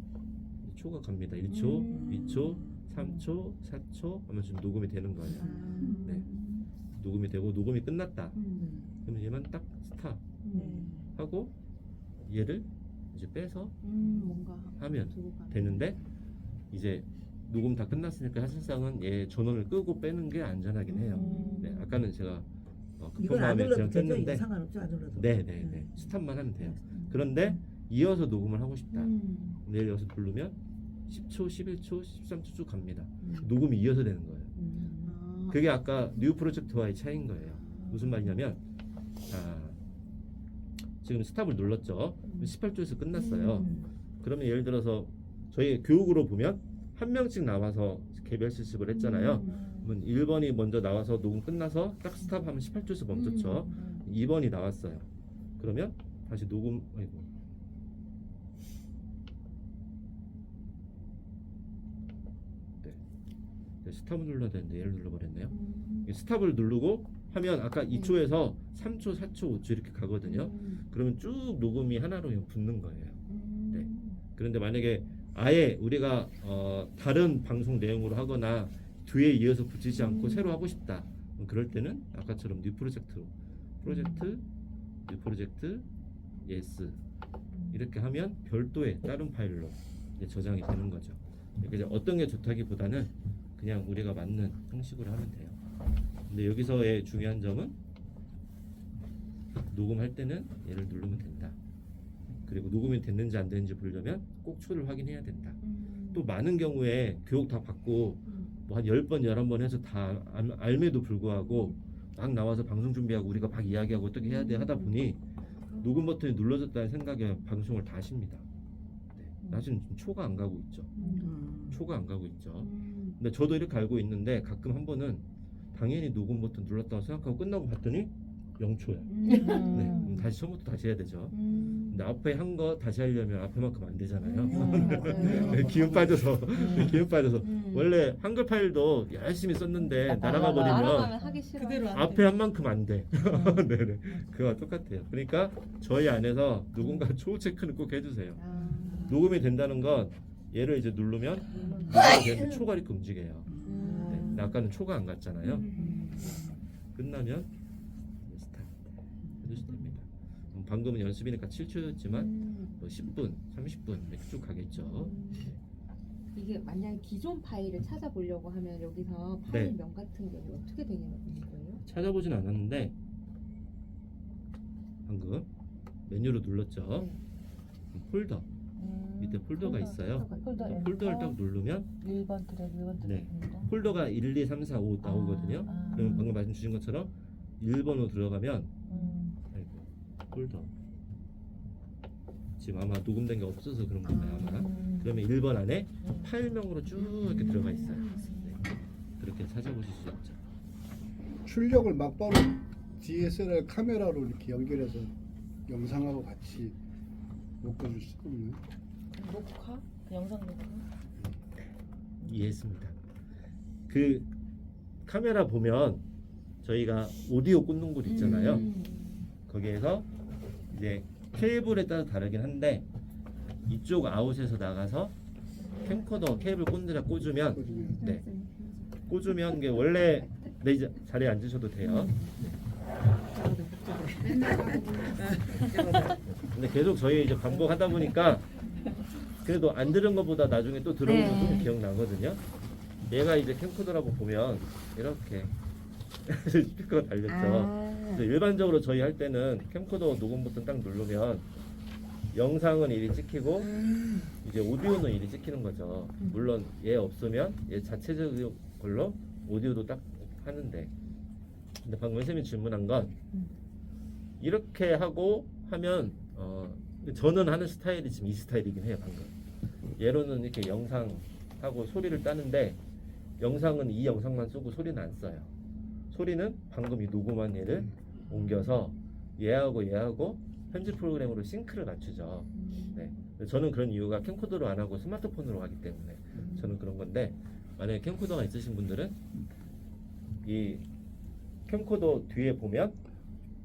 초가 갑니다. 1초, 2초, 3초, 4초 하면 지금 녹음이 되는 거예요. 네. 녹음이 되고 녹음이 끝났다. 그러면 얘만 딱 스탑 하고 얘를 이제 빼서 뭔가 하면 되는데 이제 녹음 다 끝났으니까 사실상은 얘 전원을 끄고 빼는 게 안전하긴 해요. 네. 아까는 제가 급한 마음에 그냥 뺐는데 상관없죠? 안 눌러도? 네네네 스탑만 하면 돼요. 그런데 이어서 녹음을 하고 싶다. 내일 여기서 누르면 10초, 11초, 13초 쭉 갑니다. 녹음이 이어서 되는 거예요. 그게 아까 뉴 프로젝트와의 차이인 거예요. 무슨 말이냐면 지금 스탑을 눌렀죠. 18초에서 끝났어요. 그러면 예를 들어서 저희 교육으로 보면 한 명씩 나와서 개별 실습을 했잖아요. 그러면 1번이 먼저 나와서 녹음 끝나서 딱 스탑하면 18초에서 멈췄죠. 2번이 나왔어요. 그러면 다시 녹음 스탑을 눌러야 되는데 얘를 눌러버렸네요. 스탑을 누르고 하면 아까 2초에서 3초, 4초, 5초 이렇게 가거든요. 그러면 쭉 녹음이 하나로 그냥 붙는 거예요. 네. 그런데 만약에 아예 우리가 다른 방송 내용으로 하거나 뒤에 이어서 붙이지 않고 새로 하고 싶다. 그럴 때는 아까처럼 뉴 프로젝트, 뉴 프로젝트, 예스 이렇게 하면 별도의 다른 파일로 이제 저장이 되는 거죠. 그러니까 이제 어떤 게 좋다기보다는 그냥 우리가 맞는 형식으로 하면 돼요. 근데 여기서의 중요한 점은 녹음할 때는 얘를 누르면 된다. 그리고 녹음이 됐는지 안 됐는지 보려면 꼭 초를 확인해야 된다. 또 많은 경우에 교육 다 받고 뭐 한 10번, 11번 해서 다 알매도 불구하고 막 나와서 방송 준비하고 우리가 막 이야기하고 어떻게 해야 돼 하다 보니 녹음 버튼이 눌러졌다는 생각에 방송을 다 하십니다. 네. 사실은 초가 안 가고 있죠. 초가 안 가고 있죠. 근데 저도 이렇게 알고 있는데 가끔 한 번은 당연히 녹음 버튼 눌렀다고 생각하고 끝나고 봤더니 0초야. 네. 그럼 다시 처음부터 다시 해야 되죠. 근데 앞에 한 거 다시 하려면 앞에만큼 안 되잖아요. 기운 빠져서 기운 빠져서 원래 한글 파일도 열심히 썼는데 날아가 버리면 날아가면 하기 싫어. 그대로 안 앞에 한 만큼 안 돼. 네네. 그거와 똑같아요. 그러니까 저희 안에서 누군가 초 체크는 꼭 해주세요. 녹음이 된다는 건 얘를 이제 누르면 녹음이 되는데 초가 이렇게 움직여요. 네. 근데 아까는 초가 안 갔잖아요. 끝나면 스타트 해주시면 됩니다. 방금은 연습이니까 7초였지만 뭐 10분, 30분 이렇게 쭉 가겠죠. 이게 만약에 기존 파일을 찾아보려고 하면 여기서 파일명 같은 게 어떻게 되는 거예요? 찾아보진 않았는데 방금 메뉴로 눌렀죠. 폴더 밑에 폴더가 있어요. 폴더를 딱 누르면 1번 트랙, 2번 트랙. 네. 폴더가 1, 2, 3, 4, 5 나오거든요. 그러면 방금 말씀 주신 것처럼 1번으로 들어가면 아이고, 폴더 지금 아마 녹음된 게 없어서 그런 거예요 아마. 그러면 1번 안에 파일명으로 쭉 이렇게 들어가 있어요. 네. 그렇게 찾아보실 수 있죠. 출력을 막바로 DSLR 카메라로 이렇게 연결해서 영상하고 같이 녹화줄 수 있는. 녹화? 그 영상 녹화? 이해했습니다. 그 카메라 보면 저희가 오디오 꽂는 곳 있잖아요. 거기에서 이제 케이블에 따라 다르긴 한데 이쪽 아웃에서 나가서 캠코더 케이블 꽂느라 꽂으면 네 꽂으면 이게 원래 네 이제 자리에 앉으셔도 돼요. 근데 계속 저희 이제 반복하다 보니까 그래도 안 들은 것보다 나중에 또 들어보면 좀 기억나거든요. 얘가 이제 캠코더라고 보면 이렇게 스피커가 달렸죠. 그래서 일반적으로 저희 할 때는 캠코더 녹음 버튼 딱 누르면 영상은 이리 찍히고 이제 오디오는 이리 찍히는 거죠. 물론 얘 없으면 얘 자체적인 걸로 오디오도 딱 하는데 근데 방금 선생님이 질문한 건 이렇게 하고 하면 저는 하는 스타일이 지금 이 스타일이긴 해요. 방금 얘로는 이렇게 영상하고 소리를 따는데 영상은 이 영상만 쓰고 소리는 안 써요. 소리는 방금 이 녹음한 얘를 옮겨서 얘하고 편집 프로그램으로 싱크를 맞추죠. 네. 저는 그런 이유가 캠코더로 안 하고 스마트폰으로 하기 때문에 저는 그런 건데 만약에 캠코더가 있으신 분들은 이 캠코더 뒤에 보면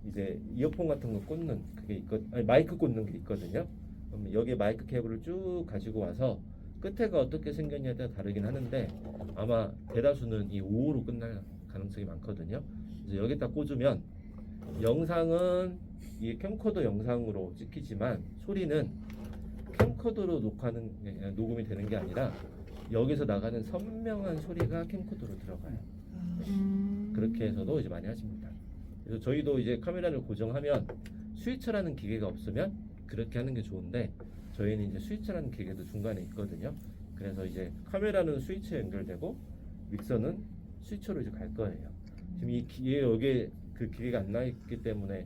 이제 이어폰 같은 거 꽂는 그게 아니 마이크 꽂는 게 있거든요. 그럼 여기에 마이크 케이블을 쭉 가지고 와서 끝에가 어떻게 생겼냐에 따라 다르긴 하는데 아마 대다수는 이 5호로 끝날 가능성이 많거든요. 그래서 여기다 꽂으면 영상은 이 캠코더 영상으로 찍히지만 소리는 캠코더로 녹음이 되는 게 아니라 여기서 나가는 선명한 소리가 캠코더로 들어가요. 그렇게 해서도 이제 많이 하십니다. 그래서 저희도 이제 카메라를 고정하면 스위처라는 기계가 없으면 그렇게 하는 게 좋은데 저희는 이제 스위처라는 기계도 중간에 있거든요. 그래서 이제 카메라는 스위치에 연결되고 믹서는 스위처로 이제 갈 거예요. 지금 이 기계 여기에 그 기계가 안 나 있기 때문에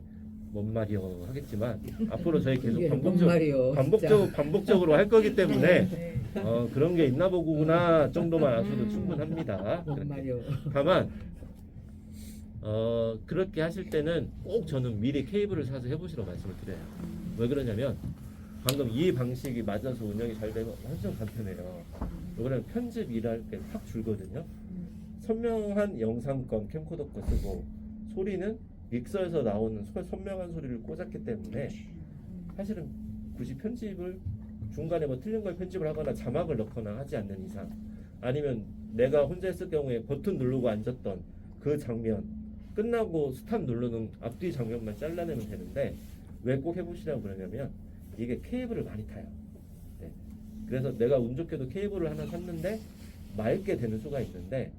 뭔 말이요 하겠지만 앞으로 저희 계속 반복적으로 할 거기 때문에 그런 게 있나 보구나 정도만 아셔도 충분합니다. 다만 그렇게 하실 때는 꼭 저는 미리 케이블을 사서 해보시라고 말씀을 드려요. 왜 그러냐면 방금 이 방식이 맞아서 운영이 잘 되면 훨씬 간편해요. 이거는 편집 일할 때 확 줄거든요. 선명한 영상권 캠코더 거 쓰고 소리는 믹서에서 나오는 선명한 소리를 꽂았기 때문에 사실은 굳이 편집을 중간에 뭐 틀린 걸 편집을 하거나 자막을 넣거나 하지 않는 이상 아니면 내가 혼자 했을 경우에 버튼 누르고 앉았던 그 장면 끝나고 스탑 누르는 앞뒤 장면만 잘라내면 되는데 왜 꼭 해보시라고 그러냐면 이게 케이블을 많이 타요. 네. 그래서 내가 운 좋게도 케이블을 하나 샀는데 맑게 되는 수가 있는데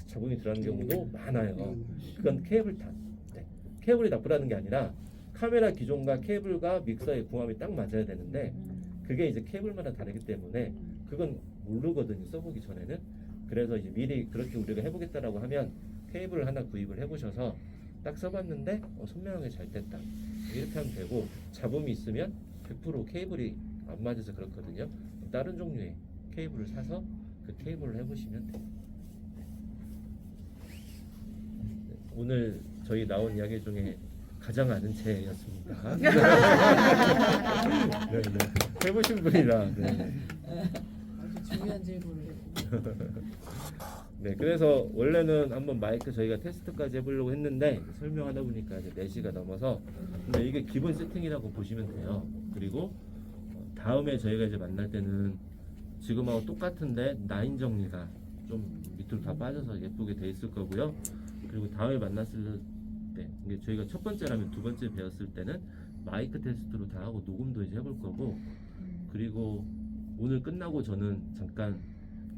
잡음이 들어가는 경우도 많아요. 그건 케이블 탓. 네. 케이블이 나쁘다는 게 아니라 카메라 기종과 케이블과 믹서의 궁합이 딱 맞아야 되는데 그게 이제 케이블마다 다르기 때문에 그건 모르거든요. 써보기 전에는. 그래서 이제 미리 그렇게 우리가 해보겠다라고 하면 케이블을 하나 구입을 해보셔서 딱 써봤는데 선명하게 잘 됐다. 이렇게 하면 되고 잡음이 있으면 100% 케이블이 안 맞아서 그렇거든요. 다른 종류의 케이블을 사서 그 케이블을 해보시면 돼요. 오늘 저희 나온 이야기 중에 가장 아는 채였습니다. 네, 네. 해보신 분이라. 네. 아주 중요한 질문을 했고. 네, 그래서 원래는 한번 마이크 저희가 테스트까지 해보려고 했는데 설명하다 보니까 이제 4시가 넘어서 근데 이게 기본 세팅이라고 보시면 돼요. 그리고 다음에 저희가 이제 만날 때는 지금하고 똑같은데 라인 정리가 좀 밑으로 다 빠져서 예쁘게 돼 있을 거고요. 그리고 다음에 만났을 때 이게 저희가 첫 번째라면 두 번째 배웠을 때는 마이크 테스트로 다 하고 녹음도 이제 해볼 거고 그리고 오늘 끝나고 저는 잠깐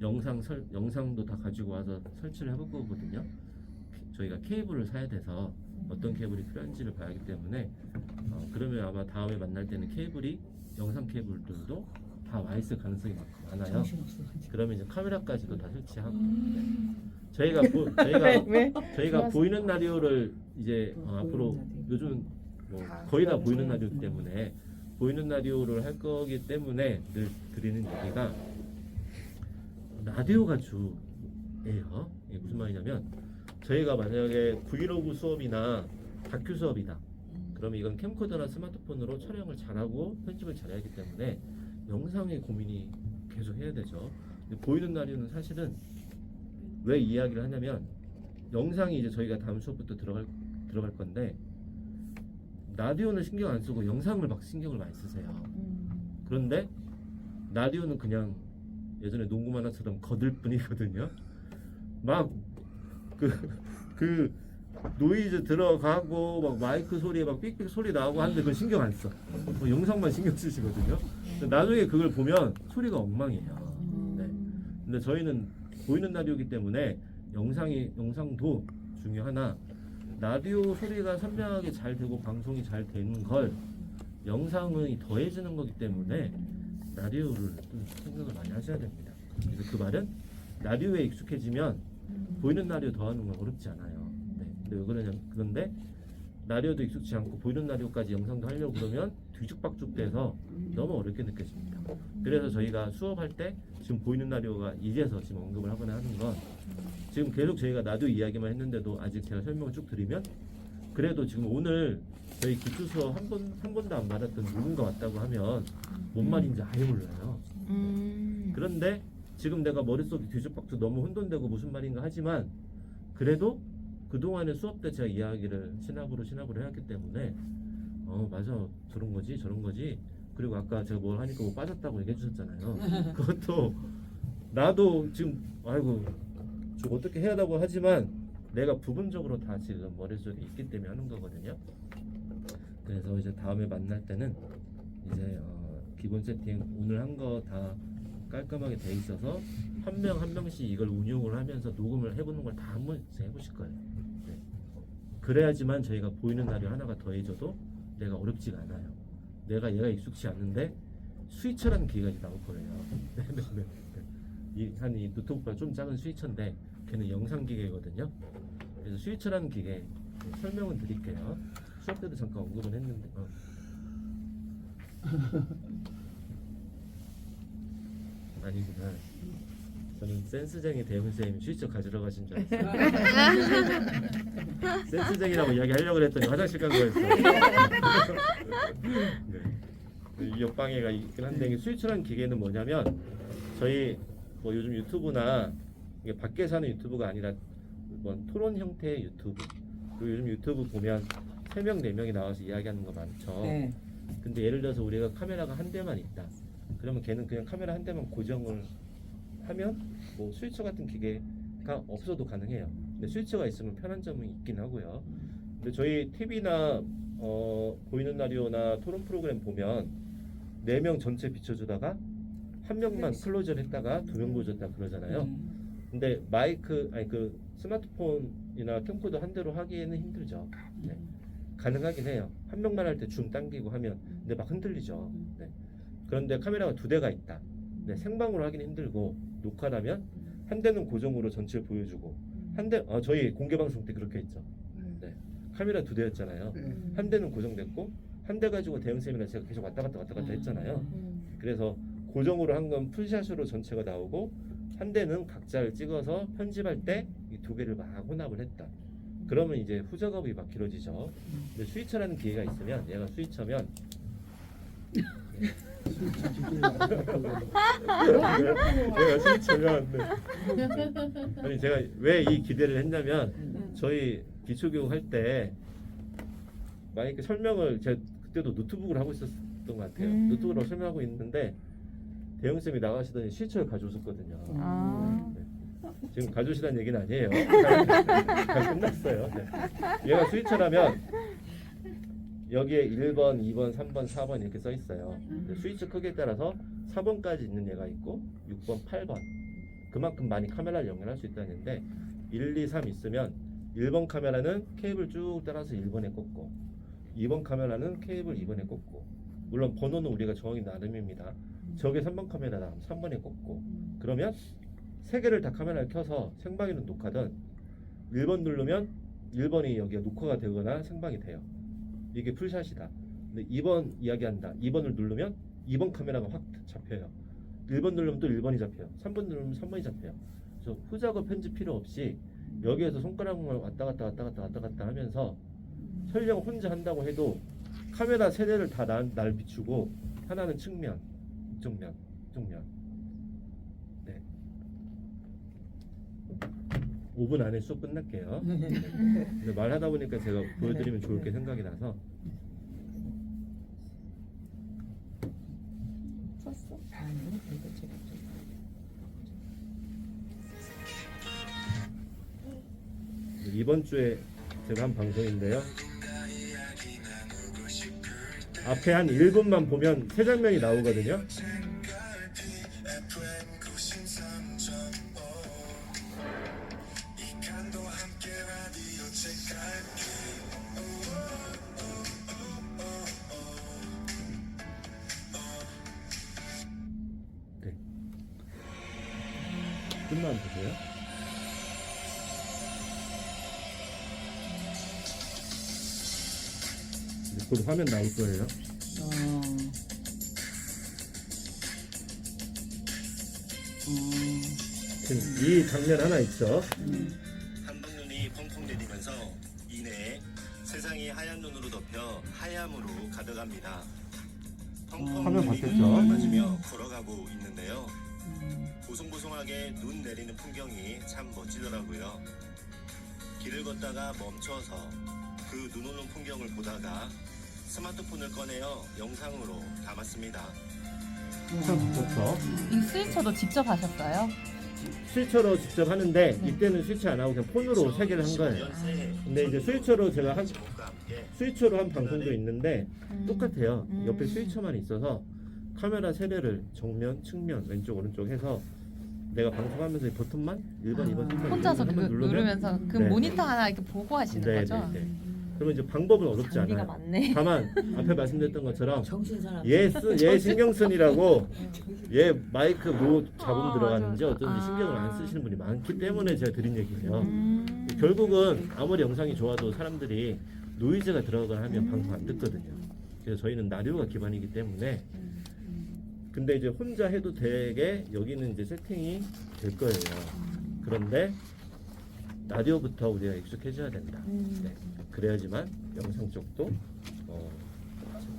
영상도 다 가지고 와서 설치를 해볼 거거든요. 저희가 케이블을 사야 돼서 어떤 케이블이 필요한지를 봐야 하기 때문에 그러면 아마 다음에 만날 때는 케이블이 영상 케이블들도 다 와 있을 가능성이 많아요. 그러면 이제 카메라까지도 다 설치하고 저희가 저희가 보이는 라디오를 이제 앞으로 요즘 뭐 거의 다 보이는 라디오이기 때문에 보이는 라디오를 할 거기 때문에 늘 드리는 얘기가 라디오가 주예요. 이게 무슨 말이냐면 저희가 만약에 브이로그 수업이나 다큐 수업이다. 그러면 이건 캠코더나 스마트폰으로 촬영을 잘하고 편집을 잘해야 하기 때문에 영상의 고민이 계속 해야 되죠. 근데 보이는 라디오는 사실은 왜 이야기를 하냐면 영상이 이제 저희가 다음 수업부터 들어갈 건데 라디오는 신경 안 쓰고 영상을 막 신경을 많이 쓰세요. 그런데 라디오는 그냥 예전에 농구 만화처럼 거들 뿐이거든요. 막 그 노이즈 들어가고 막 마이크 소리에 막 삑삑 소리 나오고 하는데 그건 신경 안 써. 영상만 신경 쓰시거든요. 나중에 그걸 보면 소리가 엉망이에요. 네. 근데 저희는 보이는 라디오이기 때문에 영상도 중요하나 라디오 소리가 선명하게 잘 되고 방송이 잘 되는 걸 영상이 더해지는 거기 때문에 라디오를 좀 생각을 많이 하셔야 됩니다. 그래서 그 말은 라디오에 익숙해지면 보이는 라디오 더하는 건 어렵지 않아요. 네. 근데 왜 그러냐? 그런데 라디오도 익숙치 않고 보이는 라디오까지 영상도 하려고 그러면 뒤죽박죽 돼서 너무 어렵게 느껴집니다. 그래서 저희가 수업할 때 지금 보이는 라디오가 이제서 지금 언급을 하거나 하는 건 지금 계속 저희가 라디오 이야기만 했는데도 아직 제가 설명을 쭉 드리면 그래도 지금 오늘 저희 기초 수업 한 번도 안 받았던 누군가 왔다고 하면 뭔 말인지 아예 몰라요. 그런데 지금 내가 머릿속이 뒤죽박죽 너무 혼돈되고 무슨 말인가 하지만 그래도 그동안의 수업 때 제가 이야기를 시나브로 해왔기 때문에 맞아 저런 거지 그리고 아까 제가 뭘 하니까 뭐 빠졌다고 얘기해 주셨잖아요. 그것도 나도 지금 아이고 저 어떻게 해야 하다고 하지만 내가 부분적으로 다 지금 머릿속에 있기 때문에 하는 거거든요. 그래서 이제 다음에 만날 때는 이제 기본 세팅 오늘 한 거 다 깔끔하게 돼 있어서 한 명 한 명씩 이걸 운용을 하면서 녹음을 해보는 걸 다 한 번씩 해보실 거예요. 네. 그래야지만 저희가 보이는 라디오 하나가 더해져도 내가 어렵지가 않아요. 내가 얘가 익숙치 않는데 스위처라는 기계가 이제 나올 거예요. 이 노트북보다 좀 작은 스위처인데 걔는 영상 기계거든요. 그래서 스위처라는 기계 설명은 드릴게요. 수업 때도 잠깐 언급은 했는데 아니구나. 저는 센스쟁이 대훈쌤이 스위처 가지러 가신 줄 알았어요. 센스쟁이라고 이야기하려고 그랬더니 화장실 간 거였어요. 네. 이 옆방에가 있긴 한데 이게 스위처라는 기계는 뭐냐면 저희 뭐 요즘 유튜브나 이게 밖에서 하는 유튜브가 아니라 뭐 토론 형태의 유튜브 그리고 요즘 유튜브 보면 3명 4명이 나와서 이야기하는 거 많죠. 네. 근데 예를 들어서 우리가 카메라가 한 대만 있다. 그러면 걔는 그냥 카메라 한 대만 고정을 하면 뭐 스위처 같은 기계가 없어도 가능해요. 근데 스위처가 있으면 편한 점은 있긴 하고요. 근데 저희 TV나 보이는 라디오나 토론 프로그램 보면 4명 전체 비춰주다가 한 명만 클로즈를 했다가 2명 보여줬다 그러잖아요. 근데 마이크 아니 그 스마트폰이나 캠코더 한 대로 하기에는 힘들죠. 네. 가능하긴 해요. 한 명만 할 때 줌 당기고 하면 근데 막 흔들리죠. 네. 그런데 카메라가 2대가 있다. 네, 생방으로 하기는 힘들고 녹화라면 한 대는 고정으로 전체를 보여주고 한 대 저희 공개 방송 때 그렇게 했죠. 네. 카메라 2대였잖아요. 네. 한 대는 고정됐고 한 대 가지고 대응 세미나 제가 계속 왔다 갔다 했잖아요. 그래서 고정으로 한 건 풀샷으로 전체가 나오고 한 대는 각자를 찍어서 편집할 때 이 2개를 막 혼합을 했다. 그러면 이제 후작업이 막 길어지죠. 근데 스위처라는 기회가 있으면 얘가 스위처면 제가 스위처면 아니 제가 왜 이 기대를 했냐면 저희 기초교육 할 때 마이크 설명을 제가 그때도 노트북을 하고 있었던 것 같아요. 노트북으로 설명하고 있는데 대영쌤이 나가시더니 스위처를 가져오셨거든요. 네. 지금 가져오시라는 얘기는 아니에요. 다 끝났어요. 네. 얘가 스위처라면 여기에 1번, 2번, 3번, 4번 이렇게 써 있어요. 스위치 크기에 따라서 4번까지 있는 얘가 있고 6번, 8번 그만큼 많이 카메라를 연결할 수 있다는데 1, 2, 3 있으면 1번 카메라는 케이블 쭉 따라서 1번에 꽂고 2번 카메라는 케이블 2번에 꽂고 물론 번호는 우리가 정하기 나름입니다. 저게 3번 카메라다 3번에 꽂고 그러면 3개를 다 카메라를 켜서 생방이든 녹화든 1번 누르면 1번이 여기가 녹화가 되거나 생방이 돼요. 이게 풀샷이다. 근데 2번 이야기한다. 2번을 누르면 2번 카메라가 확 잡혀요. 1번 누르면 또 1번이 잡혀요. 3번 누르면 3번이 잡혀요. 그래서 후작업 편집 필요 없이 여기에서 손가락을 왔다 갔다 하면서 설령 혼자 한다고 해도 카메라 3대를 다 날 비추고 하나는 측면, 이쪽면. 네. 5분 안에 수업 끝날게요. 근데 말하다 보니까 제가 보여드리면 좋을 게 생각이 나서 이번 주에 제가 한 방송인데요. 앞에 한 1분만 보면 3장면이 나오거든요. 네. 끝만 보세요. 곧 화면 나올 거예요. 이 장면 하나 있죠. 한방눈이 펑펑 내리면서 이내에 세상이 하얀 눈으로 덮여 하얌으로 가득합니다. 펑펑 화면 바뀌었죠. 맞으며 걸어가고 있는데요. 보송보송하게 눈 내리는 풍경이 참 멋지더라고요. 길을 걷다가 멈춰서 그 눈 오는 풍경을 보다가 스마트폰을 꺼내어 영상으로 담았습니다. 참 바꿨죠. 이 스위처도 직접 하셨어요? 스위처로 직접 하는데 이때는 스위처 안 하고 그냥 폰으로 3개를 한 거예요. 근데 이제 스위처로 제가 스위처로 한 방송도 있는데 똑같아요. 옆에 스위처만 있어서 카메라 3대를 정면, 측면, 왼쪽, 오른쪽 해서 내가 방송하면서 이 버튼만 1번, 2번, 3번 혼자서 한번 누르면서 그 네. 모니터 하나 이렇게 보고 하시는 네, 거죠? 네, 네. 그러면 이제 방법은 어렵지 장비가 않아요. 많네. 다만 앞에 말씀드렸던 것처럼 정신사람. 얘 신경 쓰느라고 얘 마이크 뭐 잡음 아, 들어가는지 맞아. 어떤지 신경을 안 쓰시는 분이 많기 때문에 제가 드린 얘기예요. 음. 결국은 아무리 영상이 좋아도 사람들이 노이즈가 들어가거나 하면 방송 안 듣거든요. 그래서 저희는 라디오가 기반이기 때문에 근데 이제 혼자 해도 되게 여기는 이제 세팅이 될 거예요. 그런데 라디오부터 우리가 익숙해져야 된다. 네. 그래야지만 영상 쪽도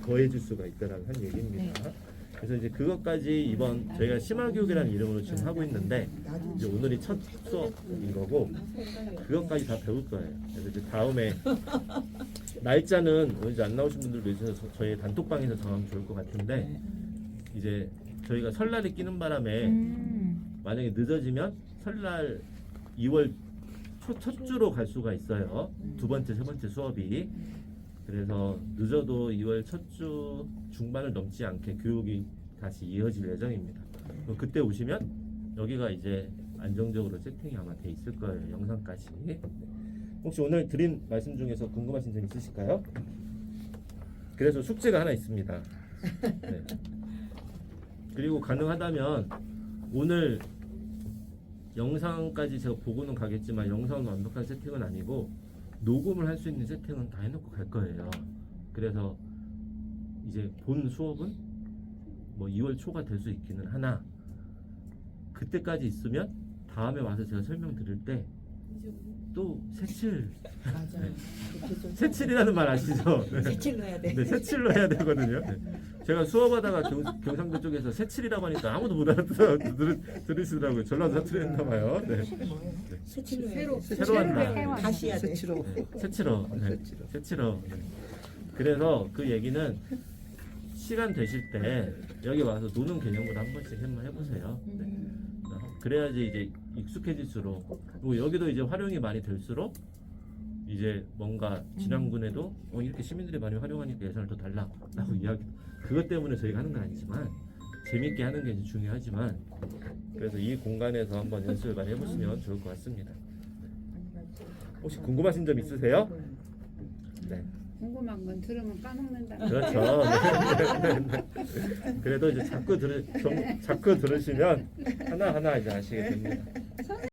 더해질 수가 있다라는 한 얘기입니다. 그래서 이제 그것까지 이번 저희가 심화교육이라는 이름으로 지금 하고 있는데 이제 오늘이 첫 수업인 거고 그것까지 다 배울 거예요. 그래서 이제 다음에 날짜는 오늘 이제 안 나오신 분들도 있어서 저희 단톡방에서 정하면 좋을 것 같은데 이제 저희가 설날이 끼는 바람에 만약에 늦어지면 설날 2월 첫 주로 갈 수가 있어요. 2번째, 3번째 수업이. 그래서 늦어도 2월 첫 주 중반을 넘지 않게 교육이 다시 이어질 예정입니다. 그럼 그때 오시면 여기가 이제 안정적으로 세팅이 아마 돼 있을 거예요. 영상까지. 혹시 오늘 드린 말씀 중에서 궁금하신 점 있으실까요? 그래서 숙제가 하나 있습니다. 네. 그리고 가능하다면 오늘 영상까지 제가 보고는 가겠지만 영상은 완벽한 세팅은 아니고 녹음을 할 수 있는 세팅은 다 해놓고 갈 거예요. 그래서 이제 본 수업은 뭐 2월 초가 될 수 있기는 하나 그때까지 있으면 다음에 와서 제가 설명드릴 때 또 새칠 맞아요. 새칠이라는 말 아시죠? 네. 새칠로 해야 돼. 네, 새칠로 해야 되거든요. 네. 제가 수업하다가 경상도 쪽에서 새칠이라고 하니까 아무도 못 알아들어 들으시더라고요. 전라도 사투리 했나 봐요. 네. 새칠로 해야 돼. 새로 한다. 다시 해야 돼. 새치로. 새칠어. 네. 새칠어. 네. 그래서 그 얘기는 시간 되실 때 여기 와서 노는 개념으로 한 번씩 한번 해보세요. 네. 그래야지 이제 익숙해질수록 그리고 여기도 이제 활용이 많이 될수록 이제 뭔가 진안군에도 이렇게 시민들이 많이 활용하니까 예산을 더 달라라고 이야기 그것 때문에 저희가 하는 건 아니지만 재밌게 하는 게 이제 중요하지만 그래서 이 공간에서 한번 연습을 많이 해보시면 좋을 것 같습니다. 혹시 궁금하신 점 있으세요? 네. 궁금한 건 들으면 까먹는다. 그렇죠. 그래도 이제 자꾸 들으시면 하나 하나 이제 아시게 됩니다.